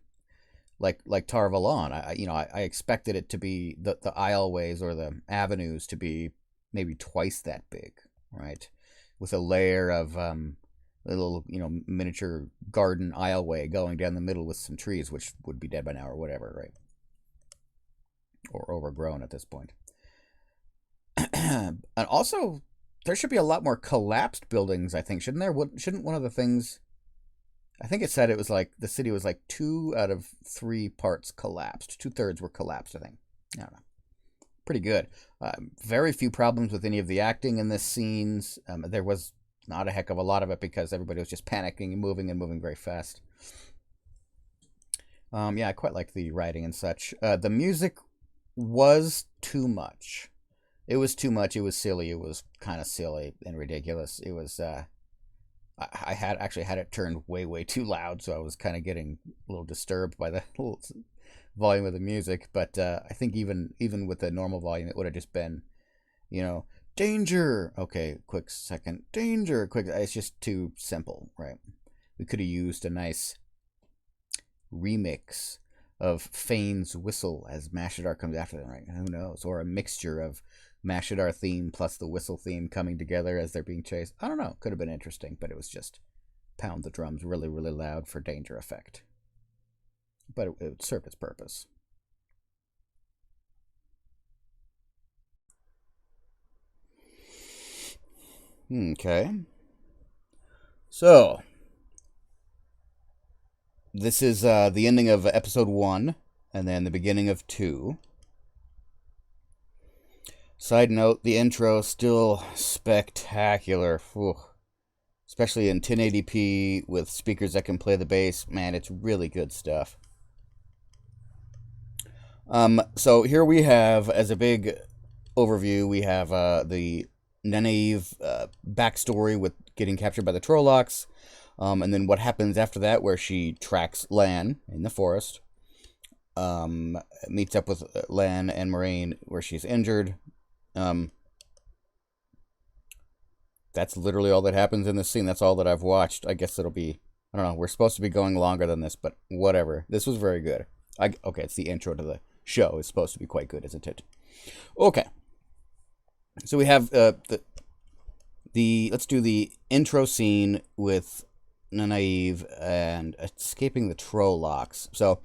like Tar Valon. I expected it to be the aisleways or the avenues to be maybe twice that big, right? With a layer of a little, miniature garden aisleway going down the middle with some trees, which would be dead by now or whatever, right? Or overgrown at this point. And also, there should be a lot more collapsed buildings, I think, shouldn't there? Shouldn't one of the things... I think it said it was like, the city was like 2 out of 3 parts collapsed. 2/3 were collapsed, I think. I don't know. Pretty good. Very few problems with any of the acting in this scenes. There was not a heck of a lot of it because everybody was just panicking and moving very fast. Yeah, I quite like the writing and such. The music was too much. It was too much. It was silly. It was kind of silly and ridiculous. It was... I had it turned way too loud, so I was kind of getting a little disturbed by the volume of the music. But I think even with the normal volume, it would have just been, danger. Okay, quick second, danger. Quick. It's just too simple, right? We could have used a nice remix of Fane's whistle as Mashadar comes after them, right? Who knows? Or a mixture of Mashadar theme plus the whistle theme coming together as they're being chased. I don't know. Could have been interesting, but it was just pound the drums really loud for danger effect. But it served its purpose. Okay. So, this is the ending of episode 1, and then the beginning of 2. Side note, the intro still spectacular. Whew. Especially in 1080p with speakers that can play the bass. Man, it's really good stuff. So here we have, as a big overview, we have the Nynaeve backstory with getting captured by the Trollocs. And then what happens after that, where she tracks Lan in the forest. Meets up with Lan and Moraine where she's injured. that's literally all that happens in this scene. That's all that I've watched. I guess it'll be, I don't know, we're supposed to be going longer than this, but whatever. This was very good. Okay, it's the intro to the show. It's supposed to be quite good, isn't it? Okay. So we have let's do the intro scene with Nynaeve and escaping the Trollocs. So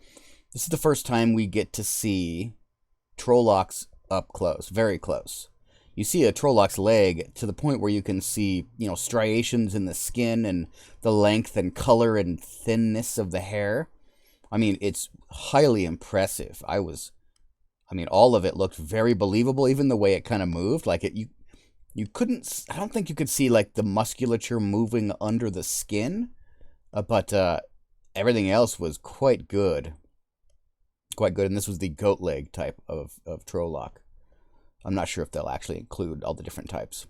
this is the first time we get to see Trollocs up close, very close. You see a Trolloc's leg to the point where you can see, striations in the skin and the length and color and thinness of the hair. I mean, it's highly impressive. All of it looked very believable, even the way it kind of moved. Like you couldn't, I don't think you could see like the musculature moving under the skin, but everything else was quite good. Quite good, and this was the goat leg type of Trolloc. I'm not sure if they'll actually include all the different types.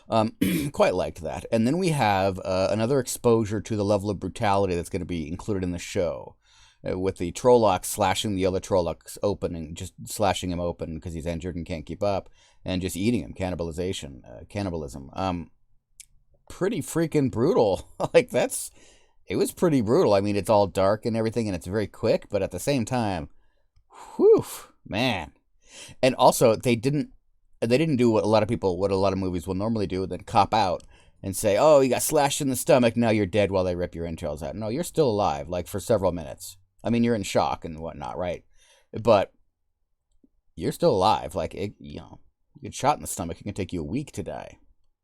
Quite liked that. And then we have another exposure to the level of brutality that's going to be included in the show. With the Trolloc slashing the other Trollocs open and just slashing him open because he's injured and can't keep up, and just eating him. Cannibalism. Pretty freaking brutal. It was pretty brutal. I mean, it's all dark and everything, and it's very quick, but at the same time, whew, man. And also, they didn't do what a lot of movies will normally do, then cop out and say, oh, you got slashed in the stomach, now you're dead while they rip your entrails out. No, you're still alive, like, for several minutes. I mean, you're in shock and whatnot, right? But you're still alive. Like, you get shot in the stomach, it can take you a week to die,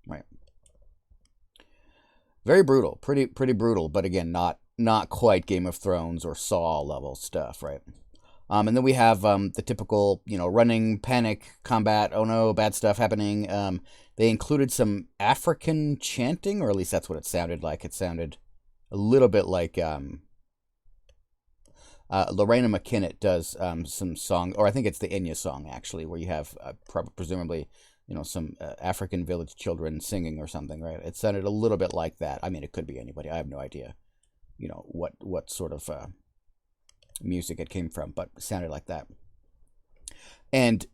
right? Very brutal, pretty brutal, but again, not quite Game of Thrones or Saw level stuff, right? And then we have the typical, running, panic, combat, oh no, bad stuff happening. They included some African chanting, or at least that's what it sounded like. It sounded a little bit like Lorena McKinnon does some song, or I think it's the Enya song, actually, where you have presumably some African village children singing or something, right? It sounded a little bit like that. I mean, it could be anybody. I have no idea, what sort of music it came from, but it sounded like that. And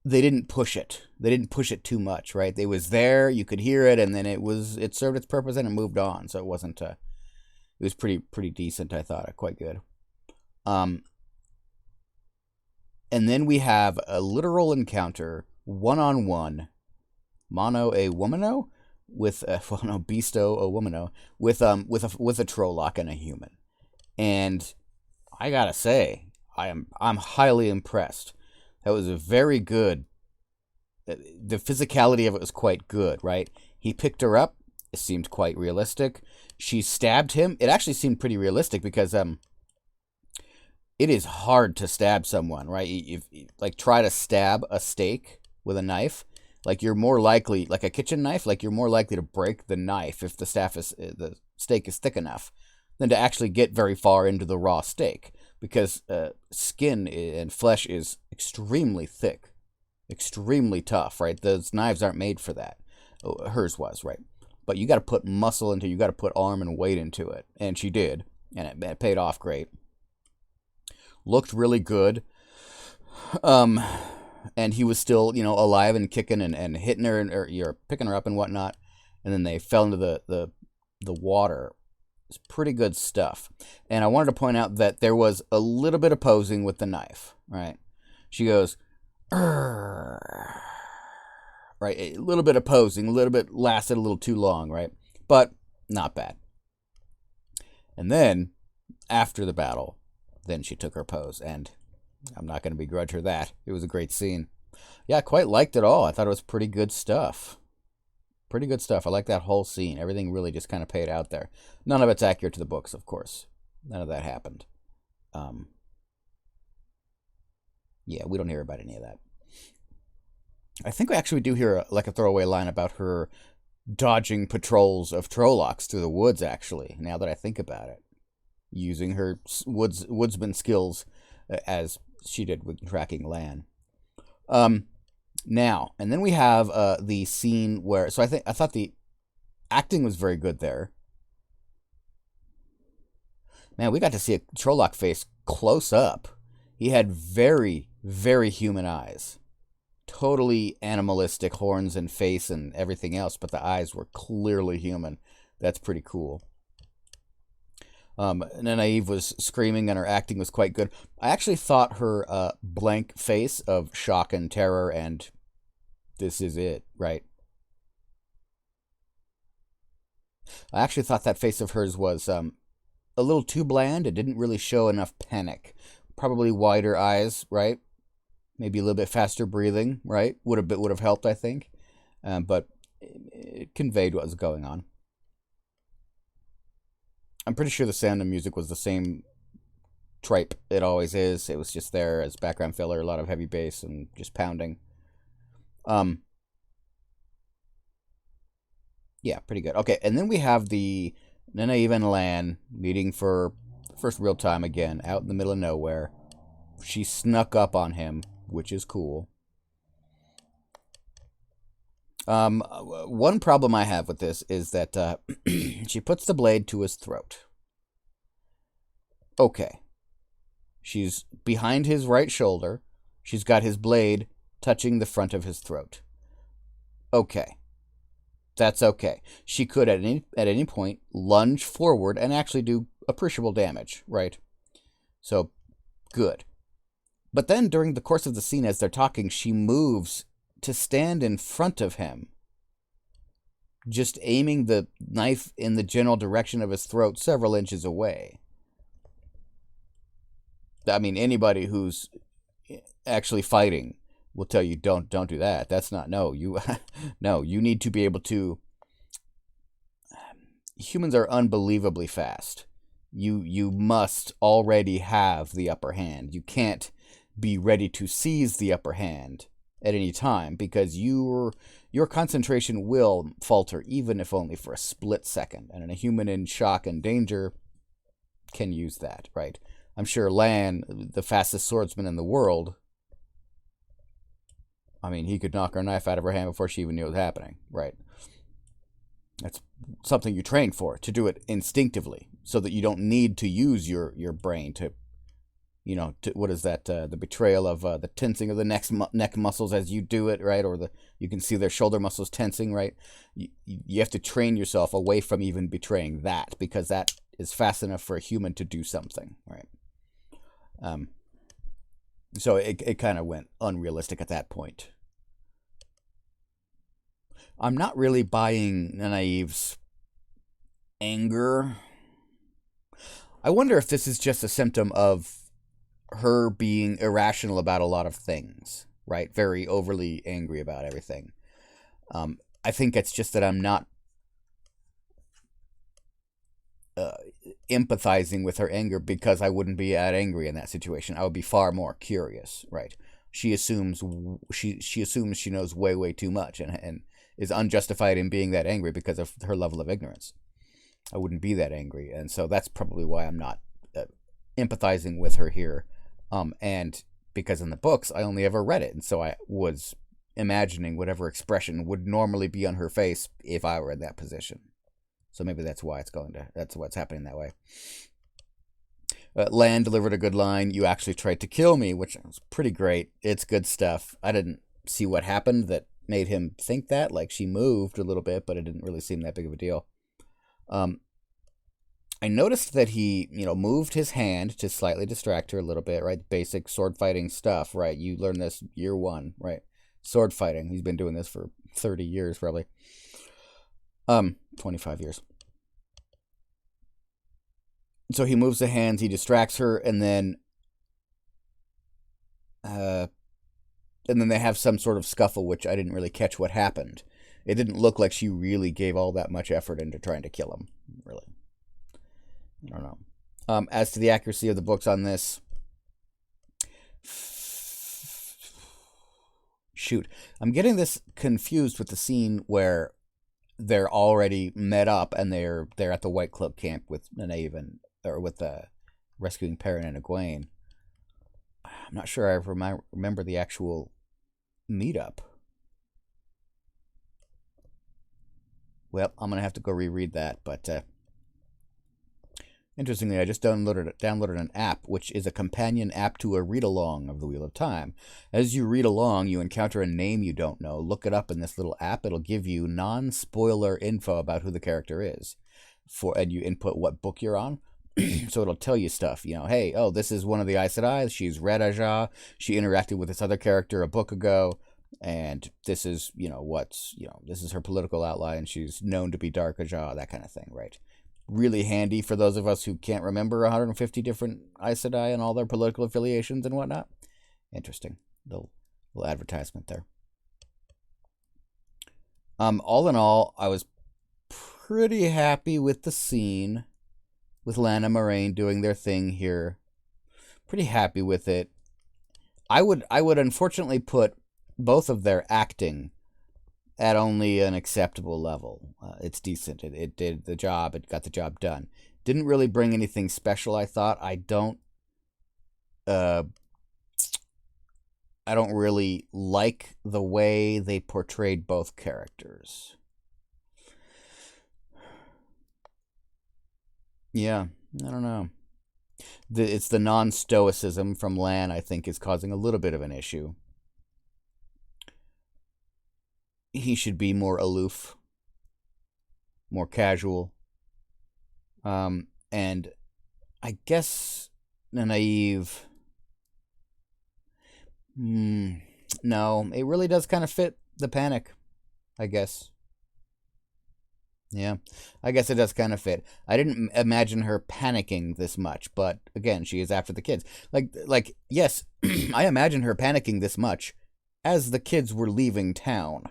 they didn't push it. They didn't push it too much, right? It was there, you could hear it, and then it served its purpose and it moved on. So it wasn't, it was pretty decent, I thought. Quite good. And then we have a literal encounter, one-on-one, mano a womano, with beasto a womano, with a Trolloc and a human. And I gotta say, I'm highly impressed. That was a very good. The physicality of it was quite good, right? He picked her up. It seemed quite realistic. She stabbed him. It actually seemed pretty realistic because it is hard to stab someone, right? If try to stab a steak with a knife, like you're more likely, like a kitchen knife, like you're more likely to break the knife if the steak is thick enough than to actually get very far into the raw steak, because skin and flesh is extremely thick, extremely tough, right? Those knives aren't made for that. Hers was, right? But you got to put muscle into it, you got to put arm and weight into it, and she did, and it paid off great. Looked really good. And he was still, alive and kicking and hitting her, or you're picking her up and whatnot. And then they fell into the water. It's pretty good stuff. And I wanted to point out that there was a little bit of posing with the knife, right? She goes, "Urgh." Right? A little bit of posing, a little bit lasted a little too long, right? But not bad. And then, after the battle, then she took her pose, and I'm not going to begrudge her that. It was a great scene. Yeah, I quite liked it all. I thought it was pretty good stuff. Pretty good stuff. I like that whole scene. Everything really just kind of paid out there. None of it's accurate to the books, of course. None of that happened. Yeah, we don't hear about any of that. I think we actually do hear a throwaway line about her dodging patrols of Trollocs through the woods, actually, now that I think about it. Using her woodsman skills as she did with tracking Lan. Now, and then we have the scene where, so I thought the acting was very good there. Man, we got to see a Trolloc face close up. He had very, very human eyes. totally animalistic horns and face and everything else, but the eyes were clearly human. That's pretty cool. Nanaeve was screaming and her acting was quite good. I actually thought her blank face of shock and terror and this is it, right? I actually thought that face of hers was a little too bland. It didn't really show enough panic. Probably wider eyes, right? Maybe a little bit faster breathing, right? Would have helped, I think. But it conveyed what was going on. I'm pretty sure the sound and music was the same tripe it always is. It was just there as background filler, a lot of heavy bass and just pounding. Yeah, pretty good. Okay, and then we have the Nanaeve and Lan meeting for the first real time again, out in the middle of nowhere. She snuck up on him, which is cool. One problem I have with this is that she puts the blade to his throat. Okay. She's behind his right shoulder. She's got his blade touching the front of his throat. Okay. That's okay. She could at any point lunge forward and actually do appreciable damage, right? So, good. But then during the course of the scene as they're talking, she moves to stand in front of him, just aiming the knife in the general direction of his throat several inches away. I mean, anybody who's actually fighting will tell you don't do that. That's not you need to be able to. Humans are unbelievably fast. You must already have the upper hand. You can't be ready to seize the upper hand at any time because your concentration will falter, even if only for a split second. And a human in shock and danger can use that, right? I'm sure Lan, the fastest swordsman in the world, I mean, he could knock her knife out of her hand before she even knew it was happening, right? That's something you train for, to do it instinctively, so that you don't need to use your brain to, what is that? The betrayal of the tensing of the neck muscles as you do it, right? Or you can see their shoulder muscles tensing, right? You have to train yourself away from even betraying that, because that is fast enough for a human to do something, right? So it kind of went unrealistic at that point. I'm not really buying Nanaeve's anger. I wonder if this is just a symptom of her being irrational about a lot of things, right? Very overly angry about everything. I think it's just that I'm not empathizing with her anger because I wouldn't be that angry in that situation. I would be far more curious, right? She assumes she knows way too much and is unjustified in being that angry because of her level of ignorance. I wouldn't be that angry, and so that's probably why I'm not empathizing with her here. And because in the books I only ever read it, and so I was imagining whatever expression would normally be on her face if I were in that position. So maybe that's why that's what's happening that way. Lan delivered a good line. You actually tried to kill me, which was pretty great. It's good stuff. I didn't see what happened that made him think that. Like, she moved a little bit, but it didn't really seem that big of a deal. I noticed that he, moved his hand to slightly distract her a little bit, right? Basic sword fighting stuff, right? You learned this year one, right? Sword fighting. He's been doing this for 30 years, probably. 25 years. So he moves the hands, he distracts her, and then they have some sort of scuffle, which I didn't really catch what happened. It didn't look like she really gave all that much effort into trying to kill him, really. I don't know. As to the accuracy of the books on this, shoot, I'm getting this confused with the scene where they're already met up and they're at the White Cloak camp with Nanaeve or with rescuing Perrin and Egwene. I'm not sure I remember the actual meetup. Well, I'm gonna have to go reread that, but Interestingly, I just downloaded an app which is a companion app to a read along of the Wheel of Time. As you read along, you encounter a name you don't know. Look it up in this little app. It'll give you non-spoiler info about who the character is. And you input what book you're on. So it'll tell you stuff, hey, oh, this is one of the Aes Sedai. She's Red Ajah. She interacted with this other character a book ago. And this is, this is her political outline. She's known to be Dark Ajah, that kind of thing, right? Really handy for those of us who can't remember 150 different Aes Sedai and all their political affiliations and whatnot. Interesting. Little advertisement there. All in all, I was pretty happy with the scene with Lan and Moiraine doing their thing here. Pretty happy with it. I would unfortunately put both of their acting at only an acceptable level. It's decent. It did the job. It got the job done. Didn't really bring anything special, I thought. I don't really like the way they portrayed both characters. Yeah, I don't know. It's the non-stoicism from Lan, I think, is causing a little bit of an issue. He should be more aloof, more casual. And I guess Nynaeve... no, it really does kind of fit the panic, I guess. Yeah, I guess it does kind of fit. I didn't imagine her panicking this much, but again, she is after the kids. Like yes, I imagine her panicking this much as the kids were leaving town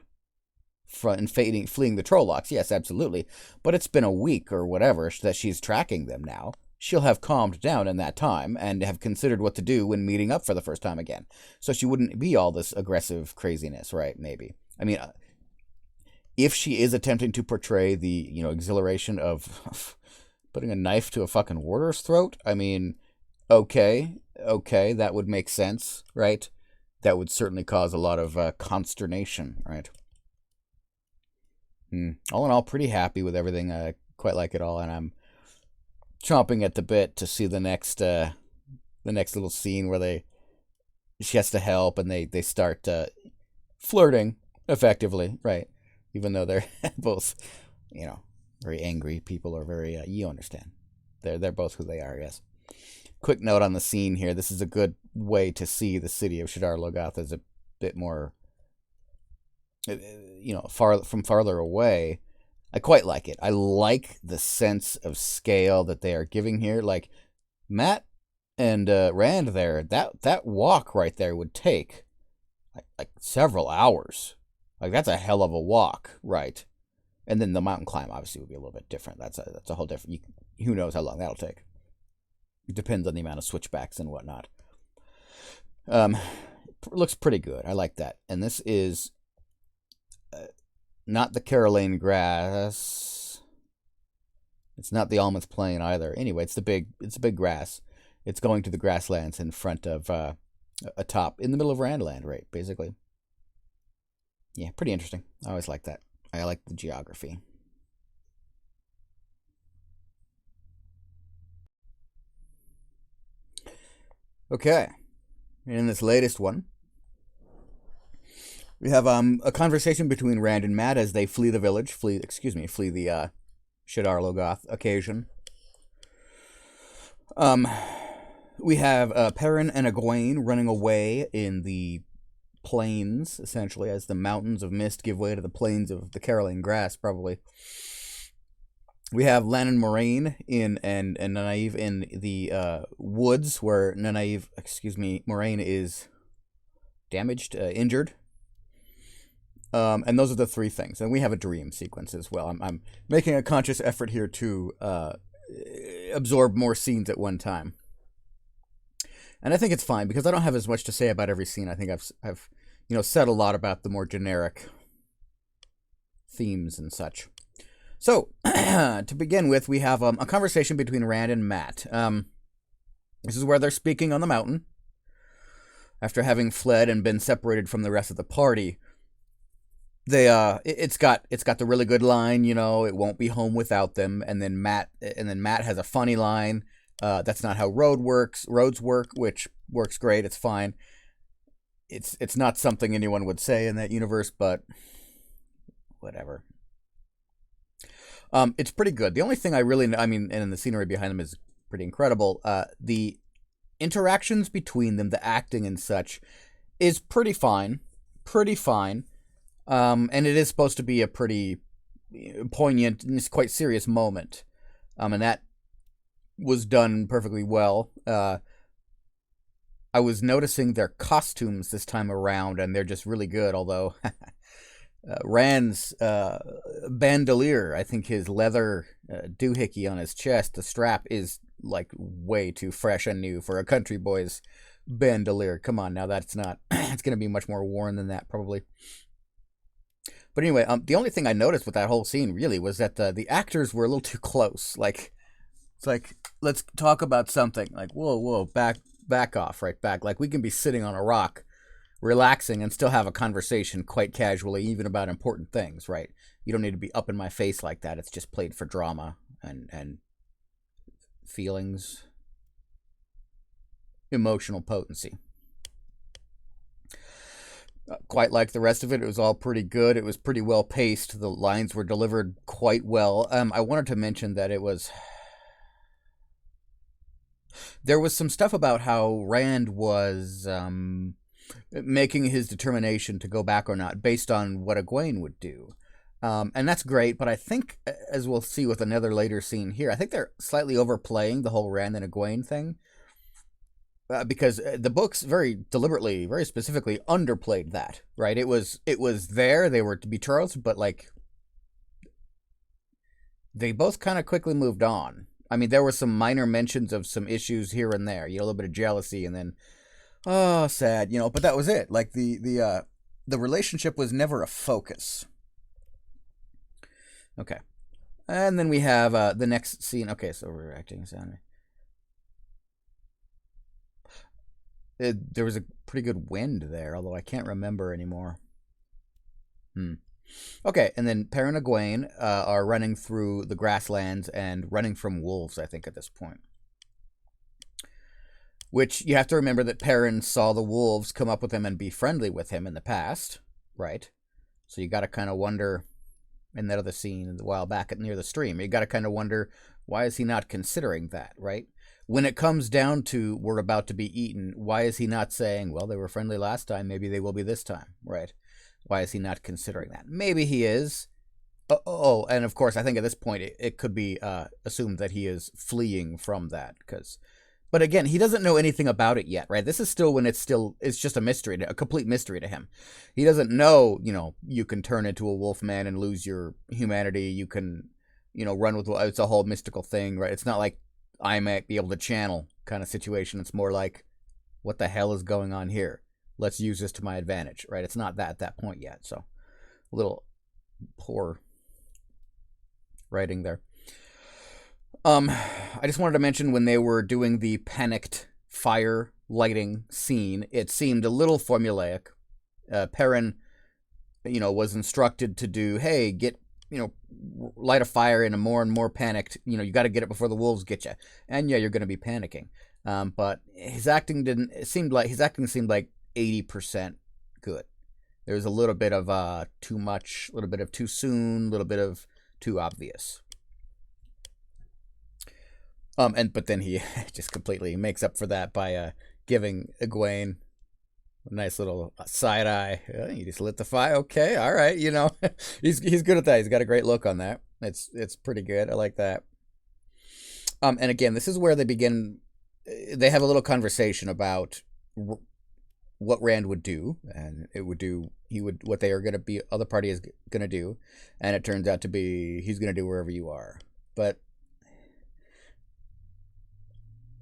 and fleeing the Trollocs. Yes, absolutely. But it's been a week or whatever that she's tracking them now. She'll have calmed down in that time and have considered what to do when meeting up for the first time again. So she wouldn't be all this aggressive craziness, right? Maybe. I mean, if she is attempting to portray the, exhilaration of putting a knife to a fucking warder's throat, I mean, okay, that would make sense, right? That would certainly cause a lot of consternation, right? All in all, pretty happy with everything. I quite like it all, and I'm chomping at the bit to see the next little scene where she has to help, and they start flirting effectively, right? Even though they're both, very angry people, or very, you understand. They're both who they are, yes. Quick note on the scene here. This is a good way to see the city of Shadar Logoth as a bit more, from farther away. I quite like it. I like the sense of scale that they are giving here. Like, Matt and Rand there, that walk right there would take like several hours. Like, that's a hell of a walk, right? And then the mountain climb obviously would be a little bit different. That's a whole different... who knows how long that'll take. It depends on the amount of switchbacks and whatnot. It looks pretty good. I like that. And this is not the Caroline grass. It's not the Almonth Plain either. Anyway, it's a big grass. It's going to the grasslands in front of atop in the middle of Randland, right? Basically. Yeah, pretty interesting. I always like that. I like the geography. Okay. In this latest one, we have a conversation between Rand and Matt as they flee the village. Flee the Shadar Logoth occasion. We have Perrin and Egwene running away in the plains, essentially, as the mountains of mist give way to the plains of the Caroline grass, probably. We have Lan and Moiraine and Nynaeve in the woods, where Moiraine is damaged, injured. And those are the three things. And we have a dream sequence as well. I'm making a conscious effort here to absorb more scenes at one time. And I think it's fine, because I don't have as much to say about every scene. I think I've said a lot about the more generic themes and such. So, to begin with, we have a conversation between Rand and Matt. This is where they're speaking on the mountain, after having fled and been separated from the rest of the party. It's got the really good line, it won't be home without them, and then Matt has a funny line. That's not how roads work, which works great. It's fine. It's not something anyone would say in that universe, but whatever. It's pretty good. The only thing I mean, and the scenery behind them is pretty incredible. The interactions between them, the acting and such, is pretty fine, pretty fine. And it is supposed to be a pretty poignant and it's quite serious moment. And that was done perfectly well. I was noticing their costumes this time around, and they're just really good. Although Rand's bandolier, I think his leather doohickey on his chest, the strap is like way too fresh and new for a country boy's bandolier. Come on, now that's not. It's going to be much more worn than that, probably. But anyway, the only thing I noticed with that whole scene really was that the actors were a little too close. Like, it's like, let's talk about something. Like, whoa, back off, right back. Like, we can be sitting on a rock, relaxing, and still have a conversation quite casually, even about important things, right? You don't need to be up in my face like that. It's just played for drama and feelings, emotional potency. Quite like the rest of it. It was all pretty good. It was pretty well paced. The lines were delivered quite well. I wanted to mention that there was some stuff about how Rand was making his determination to go back or not based on what Egwene would do. And that's great, but I think, as we'll see with another later scene here, I think they're slightly overplaying the whole Rand and Egwene thing. Because the books very deliberately, very specifically underplayed that, right? It was there. They were betrothed, but like they both kind of quickly moved on. I mean, there were some minor mentions of some issues here and there, a little bit of jealousy, and then oh, sad, But that was it. Like the relationship was never a focus. Okay, and then we have the next scene. Okay, so we're acting sound. There was a pretty good wind there, although I can't remember anymore. Okay, and then Perrin and Egwene are running through the grasslands and running from wolves, I think, at this point. Which, you have to remember that Perrin saw the wolves come up with him and be friendly with him in the past, right? So you got to kind of wonder, in that other scene a while back near the stream, you got to kind of wonder, why is he not considering that, right? When it comes down to we're about to be eaten, why is he not saying, well, they were friendly last time, maybe they will be this time, right? Why is he not considering that? Maybe he is. Oh, and of course, I think at this point it could be assumed that he is fleeing from that. But again, he doesn't know anything about it yet, right? This is still when it's just a mystery, a complete mystery to him. He doesn't know, you can turn into a wolf man and lose your humanity. You can, run with, it's a whole mystical thing, right? It's not like I might be able to channel kind of situation. It's more like, what the hell is going on here? Let's use this to my advantage, right? It's not at that point yet. So a little poor writing there. I just wanted to mention when they were doing the panicked fire lighting scene, it seemed a little formulaic. Perrin, was instructed to do, hey, get, light a fire in a more and more panicked, you got to get it before the wolves get you. And yeah, you're going to be panicking. But his acting seemed like 80% good. There was a little bit of too much, a little bit of too soon, a little bit of too obvious. But then he just completely makes up for that by giving Egwene a nice little side eye. You just lit the fire, okay, all right, he's good at that. He's got a great look on that. It's pretty good. I like that. And again, this is where they begin. They have a little conversation about what Rand would do, and what they are going to be, other party is going to do, and it turns out to be he's going to do wherever you are. But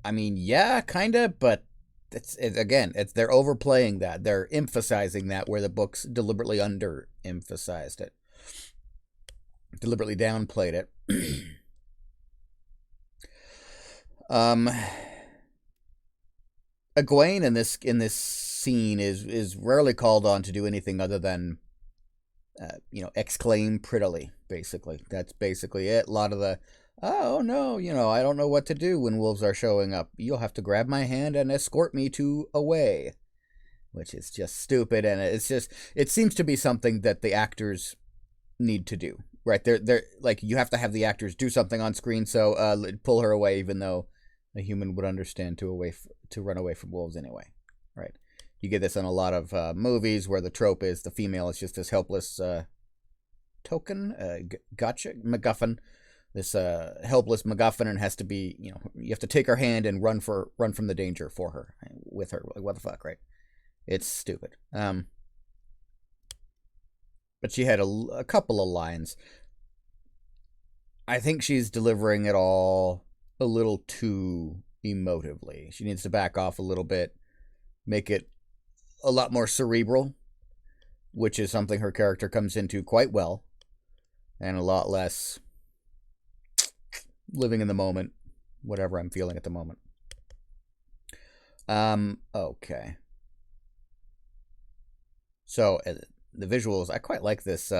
I mean, yeah, kind of, but they're overplaying that. They're emphasizing that where the books deliberately under-emphasized it, deliberately downplayed it. Egwene in this scene is rarely called on to do anything other than exclaim prettily, basically. That's basically it. A lot of the, oh no, I don't know what to do when wolves are showing up. You'll have to grab my hand and escort me to away, which is just stupid. And it seems to be something that the actors need to do, right? They're like, you have to have the actors do something on screen, so pull her away, even though a human would understand to run away from wolves anyway, right? You get this in a lot of movies where the trope is the female is just this helpless token, gotcha, MacGuffin, this helpless MacGuffin, and has to be, you have to take her hand and run from the danger for her, with her. Like, what the fuck, right? It's stupid. But she had a couple of lines. I think she's delivering it all a little too emotively. She needs to back off a little bit, make it a lot more cerebral, which is something her character comes into quite well, and a lot less living in the moment, whatever I'm feeling at the moment. Okay. So the visuals, I quite like this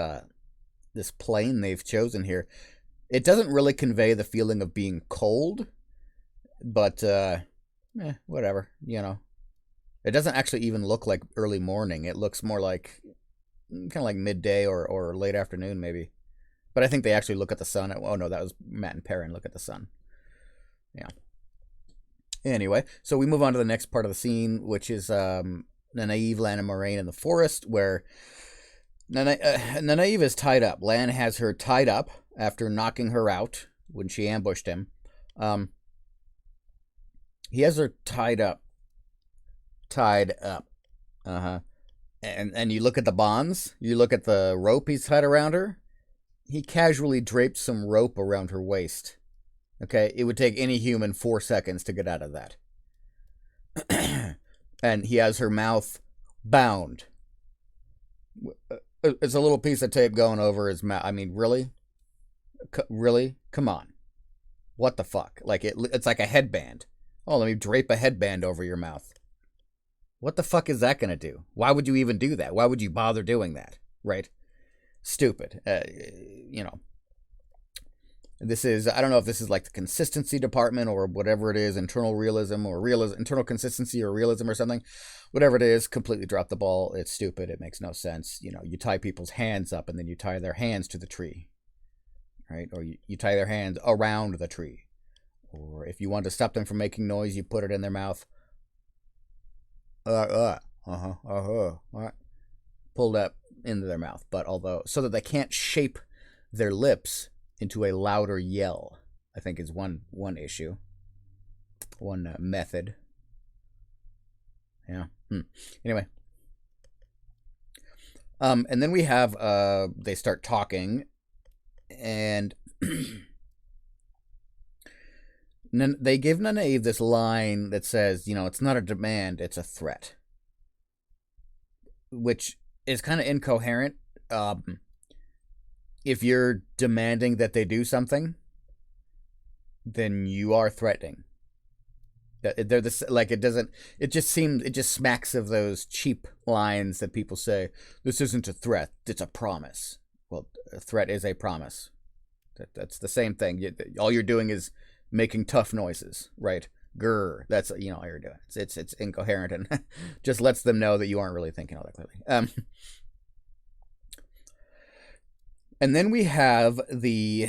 this plane they've chosen here. It doesn't really convey the feeling of being cold, but whatever, It doesn't actually even look like early morning. It looks more like kind of like midday or late afternoon, maybe. But I think they actually look at the sun. Oh, no, that was Matt and Perrin look at the sun. Yeah. Anyway, so we move on to the next part of the scene, which is Nynaeve, Lan, and Moraine in the forest, where Nynaeve is tied up. Lan has her tied up after knocking her out when she ambushed him. He has her tied up. And you look at the bonds, you look at the rope he's tied around her. He casually draped some rope around her waist. Okay, it would take any human 4 seconds to get out of that. And he has her mouth bound. It's a little piece of tape going over his mouth. I mean, really? Really? Come on. What the fuck? Like, it's like a headband. Oh, let me drape a headband over your mouth. What the fuck is that going to do? Why would you even do that? Why would you bother doing that? Right? Stupid. This is, I don't know if this is like the consistency department or whatever it is, internal realism or internal consistency or realism or something. Whatever it is, completely drop the ball. It's stupid. It makes no sense. You tie people's hands up and then you tie their hands to the tree. Right? Or you tie their hands around the tree. Or if you want to stop them from making noise, you put it in their mouth. Right. Pulled up into their mouth. But so that they can't shape their lips into a louder yell, I think is one issue. One method. Yeah. Anyway. And then we have, they start talking, and they give Nynaeve this line that says, it's not a demand, it's a threat. Which is kind of incoherent. If you're demanding that they do something, then you are threatening. They're this, like, it just smacks of those cheap lines that people say, this isn't a threat, it's a promise. Well, a threat is a promise. That's the same thing. All you're doing is making tough noises, right? Grr. That's, all you're doing. It's incoherent and just lets them know that you aren't really thinking all that clearly. And then we have the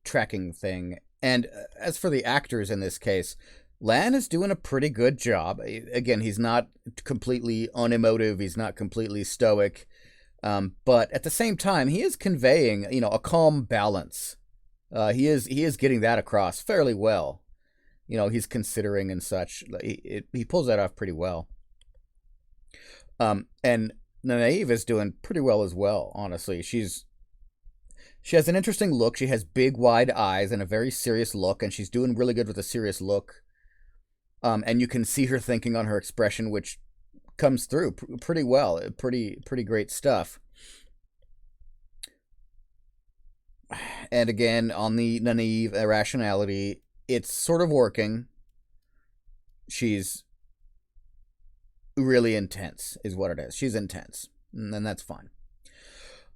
tracking thing. And as for the actors in this case, Lan is doing a pretty good job. Again, he's not completely unemotive. He's not completely stoic. But at the same time, he is conveying, a calm balance. He is getting that across fairly well. He's considering and such. He pulls that off pretty well. And Nynaeve is doing pretty well as well, honestly. She has an interesting look. She has big, wide eyes and a very serious look, and she's doing really good with a serious look. And you can see her thinking on her expression, which comes through pretty well. Pretty great stuff. And again, on the Nynaeve irrationality, it's sort of working. She's really intense, is what it is. She's intense, and that's fine.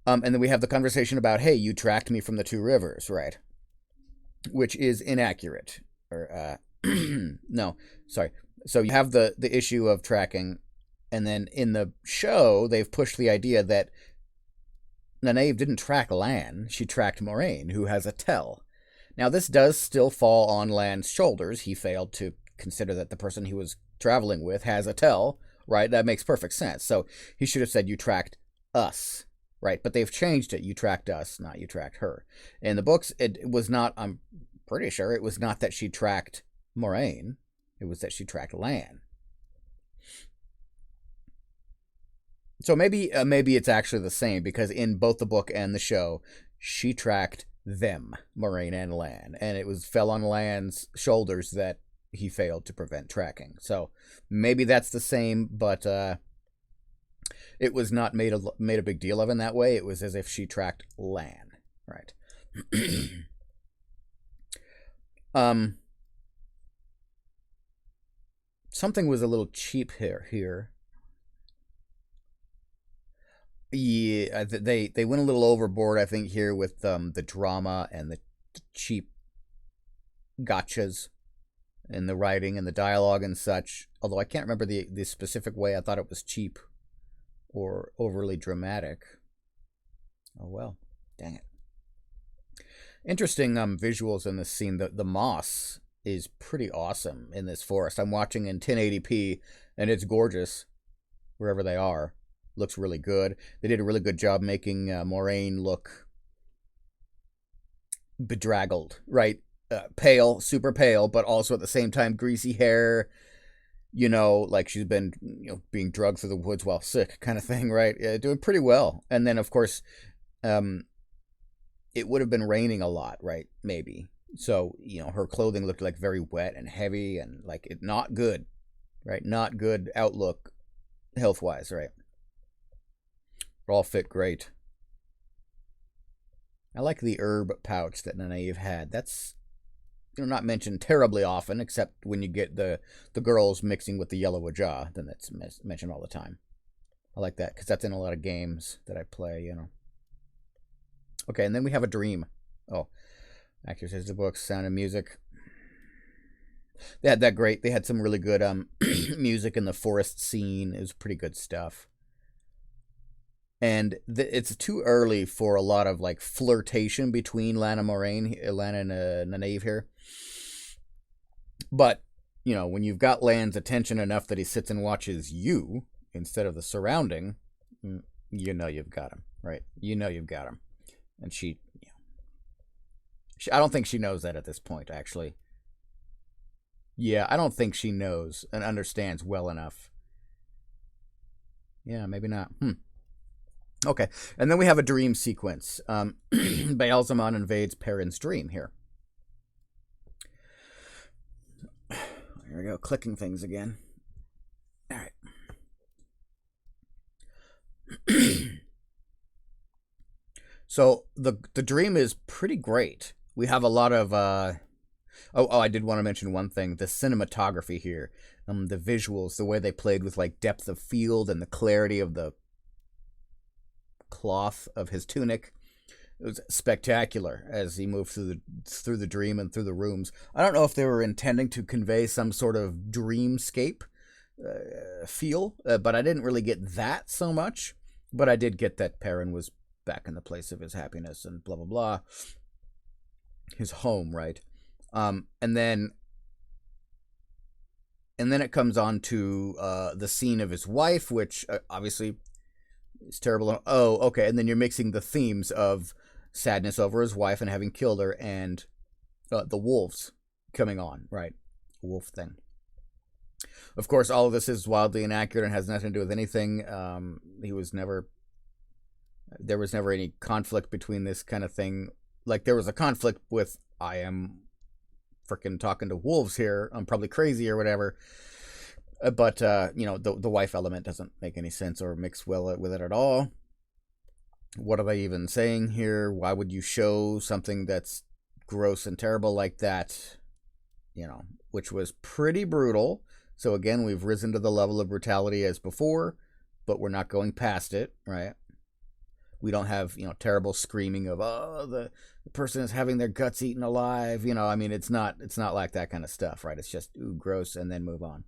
And then we have the conversation about, hey, you tracked me from the two rivers, right? Which is inaccurate. Or no, sorry. So you have the issue of tracking, and then in the show they've pushed the idea that Nynaeve didn't track Lan, she tracked Moraine, who has a tell. Now this does still fall on Lan's shoulders. He failed to consider that the person he was traveling with has a tell, right? That makes perfect sense. So he should have said, you tracked us, right? But they've changed it. You tracked us, not you tracked her. In the books, it was not, I'm pretty sure, it was not that she tracked Moraine. It was that she tracked Lan. So maybe it's actually the same, because in both the book and the show, she tracked them, Moraine and Lan, and it fell on Lan's shoulders that he failed to prevent tracking. So maybe that's the same, but it was not made a big deal of in that way. It was as if she tracked Lan, right? Something was a little cheap here. Yeah, they went a little overboard, I think, here with the drama and the cheap gotchas and the writing and the dialogue and such. Although I can't remember the specific way I thought it was cheap or overly dramatic. Oh well, dang it. Interesting visuals in this scene. The moss is pretty awesome in this forest. I'm watching in 1080p, and it's gorgeous wherever they are. Looks really good. They did a really good job making Moraine look bedraggled, right? Pale, super pale, but also at the same time greasy hair, like she's been being drugged through the woods while sick kind of thing, right? Doing pretty well. And then, of course, it would have been raining a lot, right? Maybe. So, her clothing looked like very wet and heavy and like it not good, right? Not good outlook health-wise, right? All fit great. I like the herb pouch that Nynaeve had. That's not mentioned terribly often, except when you get the girls mixing with the yellow Ajah, then that's mentioned all the time. I like that because that's in a lot of games that I play. Okay, and then we have a dream. Oh, actors says the books, sound and music. They had that great. They had some really good music in the forest scene. It was pretty good stuff. And it's too early for a lot of like flirtation between Lan and Moraine, Lan and Nynaeve here. But when you've got Lan's attention enough that he sits and watches you instead of the surrounding, you've got him, right? You've got him. And she I don't think she knows that at this point, actually. Yeah, I don't think she knows and understands well enough. Yeah, maybe not. Okay, and then we have a dream sequence. Baalzamon invades Perrin's dream here. Here we go, clicking things again. All right. So the dream is pretty great. We have a lot of I did want to mention one thing: the cinematography here, the visuals, the way they played with like depth of field and the clarity of the cloth of his tunic. It was spectacular as he moved through the dream and through the rooms. I don't know if they were intending to convey some sort of dreamscape feel, but I didn't really get that so much. But I did get that Perrin was back in the place of his happiness and blah blah blah, his home, right? And then it comes on to the scene of his wife, which obviously is terrible. Oh, okay. And then you're mixing the themes of sadness over his wife and having killed her, and the wolves coming on, right? Wolf thing. Of course, all of this is wildly inaccurate and has nothing to do with anything. There was never any conflict between this kind of thing. Like, there was a conflict with, I am freaking talking to wolves here, I'm probably crazy or whatever. But, the wife element doesn't make any sense or mix well with it at all. What are they even saying here? Why would you show something that's gross and terrible like that? Which was pretty brutal. So again, we've risen to the level of brutality as before, but we're not going past it, right? We don't have, terrible screaming of, oh, the person is having their guts eaten alive. I mean, it's not like that kind of stuff, right? It's just, ooh, gross, and then move on.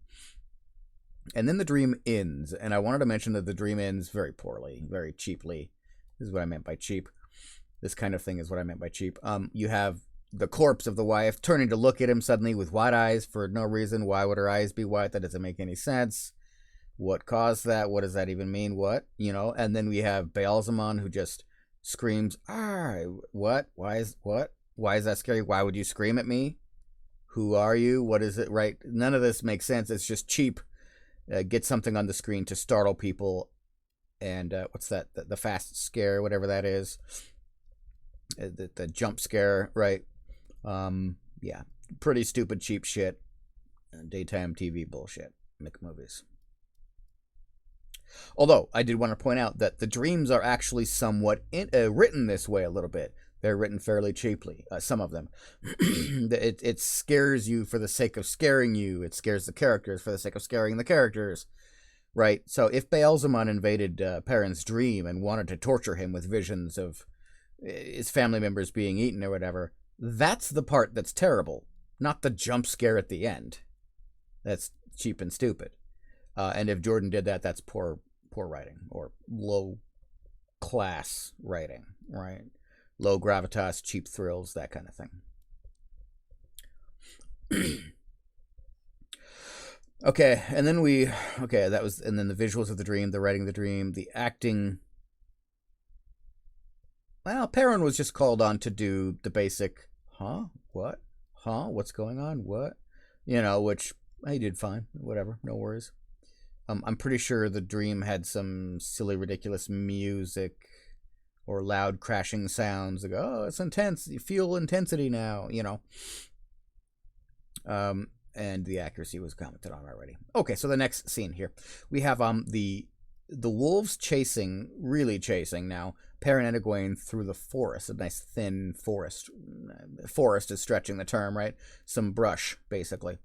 And then the dream ends, and I wanted to mention that the dream ends very poorly, very cheaply. This is what I meant by cheap. This kind of thing is what I meant by cheap. You have the corpse of the wife turning to look at him suddenly with white eyes for no reason. Why would her eyes be white? That doesn't make any sense. What caused that? What does that even mean? What? And then we have Baalzamon who just screams, what? Why is that scary? Why would you scream at me? Who are you? What is it? Right? None of this makes sense. It's just cheap. Get something on the screen to startle people. And what's that? The fast scare, whatever that is. The jump scare, right? Yeah, pretty stupid, cheap shit. Daytime TV bullshit. McMovies. Although, I did want to point out that the dreams are actually somewhat written this way a little bit. They're written fairly cheaply, some of them. It scares you for the sake of scaring you. It scares the characters for the sake of scaring the characters. Right? So if Baalzamon invaded Perrin's dream and wanted to torture him with visions of his family members being eaten or whatever, that's the part that's terrible, not the jump scare at the end. That's cheap and stupid. And if Jordan did that, that's poor writing, or low class writing, right? Low gravitas, cheap thrills, that kind of thing. Okay, and then and then the visuals of the dream, the writing of the dream, the acting. Well, Perrin was just called on to do the basic, what? What's going on? What? Which he did fine. Whatever, no worries. I'm pretty sure the dream had some silly, ridiculous music or loud crashing sounds. Like, oh, it's intense. You feel intensity now, and the accuracy was commented on already. Okay, so the next scene here. We have the wolves really chasing now Perrin and Egwene through the forest, a nice thin forest. Forest is stretching the term, right? Some brush, basically.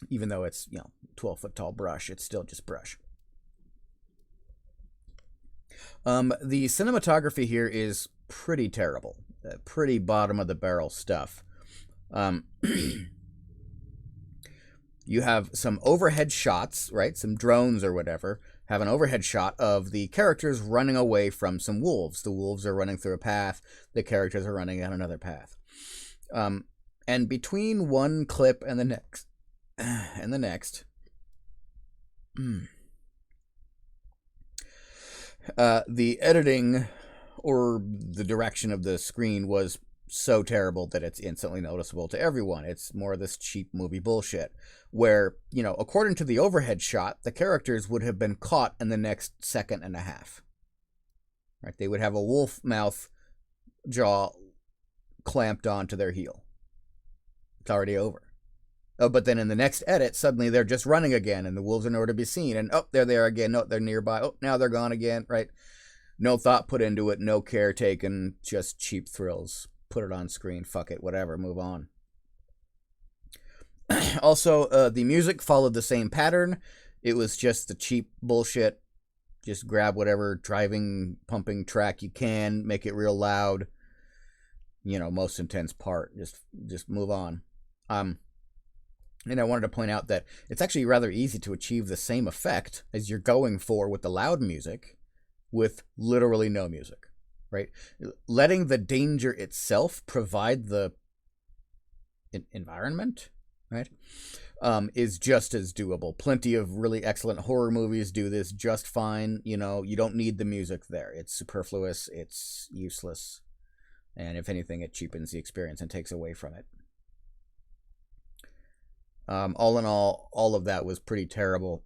Even though it's, 12-foot tall brush, it's still just brush. The cinematography here is pretty terrible. Pretty bottom of the barrel stuff. You have some overhead shots, right? Some drones or whatever have an overhead shot of the characters running away from some wolves. The wolves are running through a path. The characters are running down another path. And between one clip and the next, the editing or the direction of the screen was so terrible that it's instantly noticeable to everyone. It's more of this cheap movie bullshit where, according to the overhead shot, the characters would have been caught in the next second and a half. Right? They would have a wolf mouth jaw clamped onto their heel. It's already over. Oh, but then in the next edit, suddenly they're just running again, and the wolves are nowhere to be seen. And there they are again. No, they're nearby. Oh, now they're gone again. Right? No thought put into it. No care taken. Just cheap thrills. Put it on screen. Fuck it. Whatever. Move on. Also, the music followed the same pattern. It was just the cheap bullshit. Just grab whatever driving, pumping track you can. Make it real loud. Most intense part. Just move on. And I wanted to point out that it's actually rather easy to achieve the same effect as you're going for with the loud music with literally no music, right? Letting the danger itself provide the environment, right, is just as doable. Plenty of really excellent horror movies do this just fine. You don't need the music there. It's superfluous. It's useless. And if anything, it cheapens the experience and takes away from it. All in all of that was pretty terrible.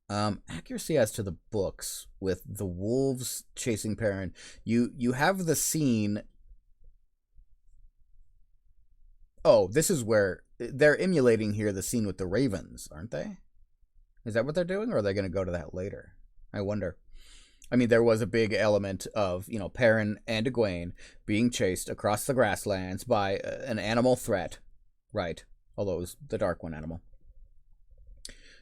Accuracy as to the books with the wolves chasing Perrin. You have the scene. Oh, this is where they're emulating here the scene with the ravens, aren't they? Is that what they're doing, or are they going to go to that later? I wonder. I mean, there was a big element of, Perrin and Egwene being chased across the grasslands by an animal threat, right? Although it was the Dark One animal.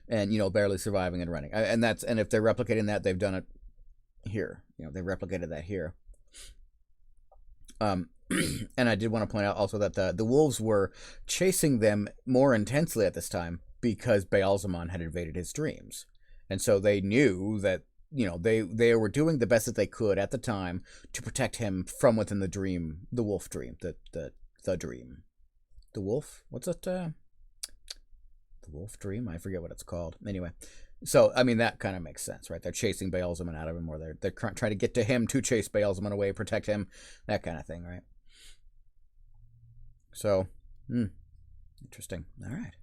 and barely surviving and running. And if they're replicating that, they've done it here. They replicated that here. And I did want to point out also that the wolves were chasing them more intensely at this time because Baalzamon had invaded his dreams, and so they knew that they were doing the best that they could at the time to protect him from within the dream, the wolf dream, the dream, the wolf. What's it? The wolf dream. I forget what it's called. Anyway. So, I mean, that kind of makes sense, right? They're chasing Baalzamon out of him, or they're trying to get to him to chase Baalzamon away, protect him, that kind of thing, right? So, interesting. All right.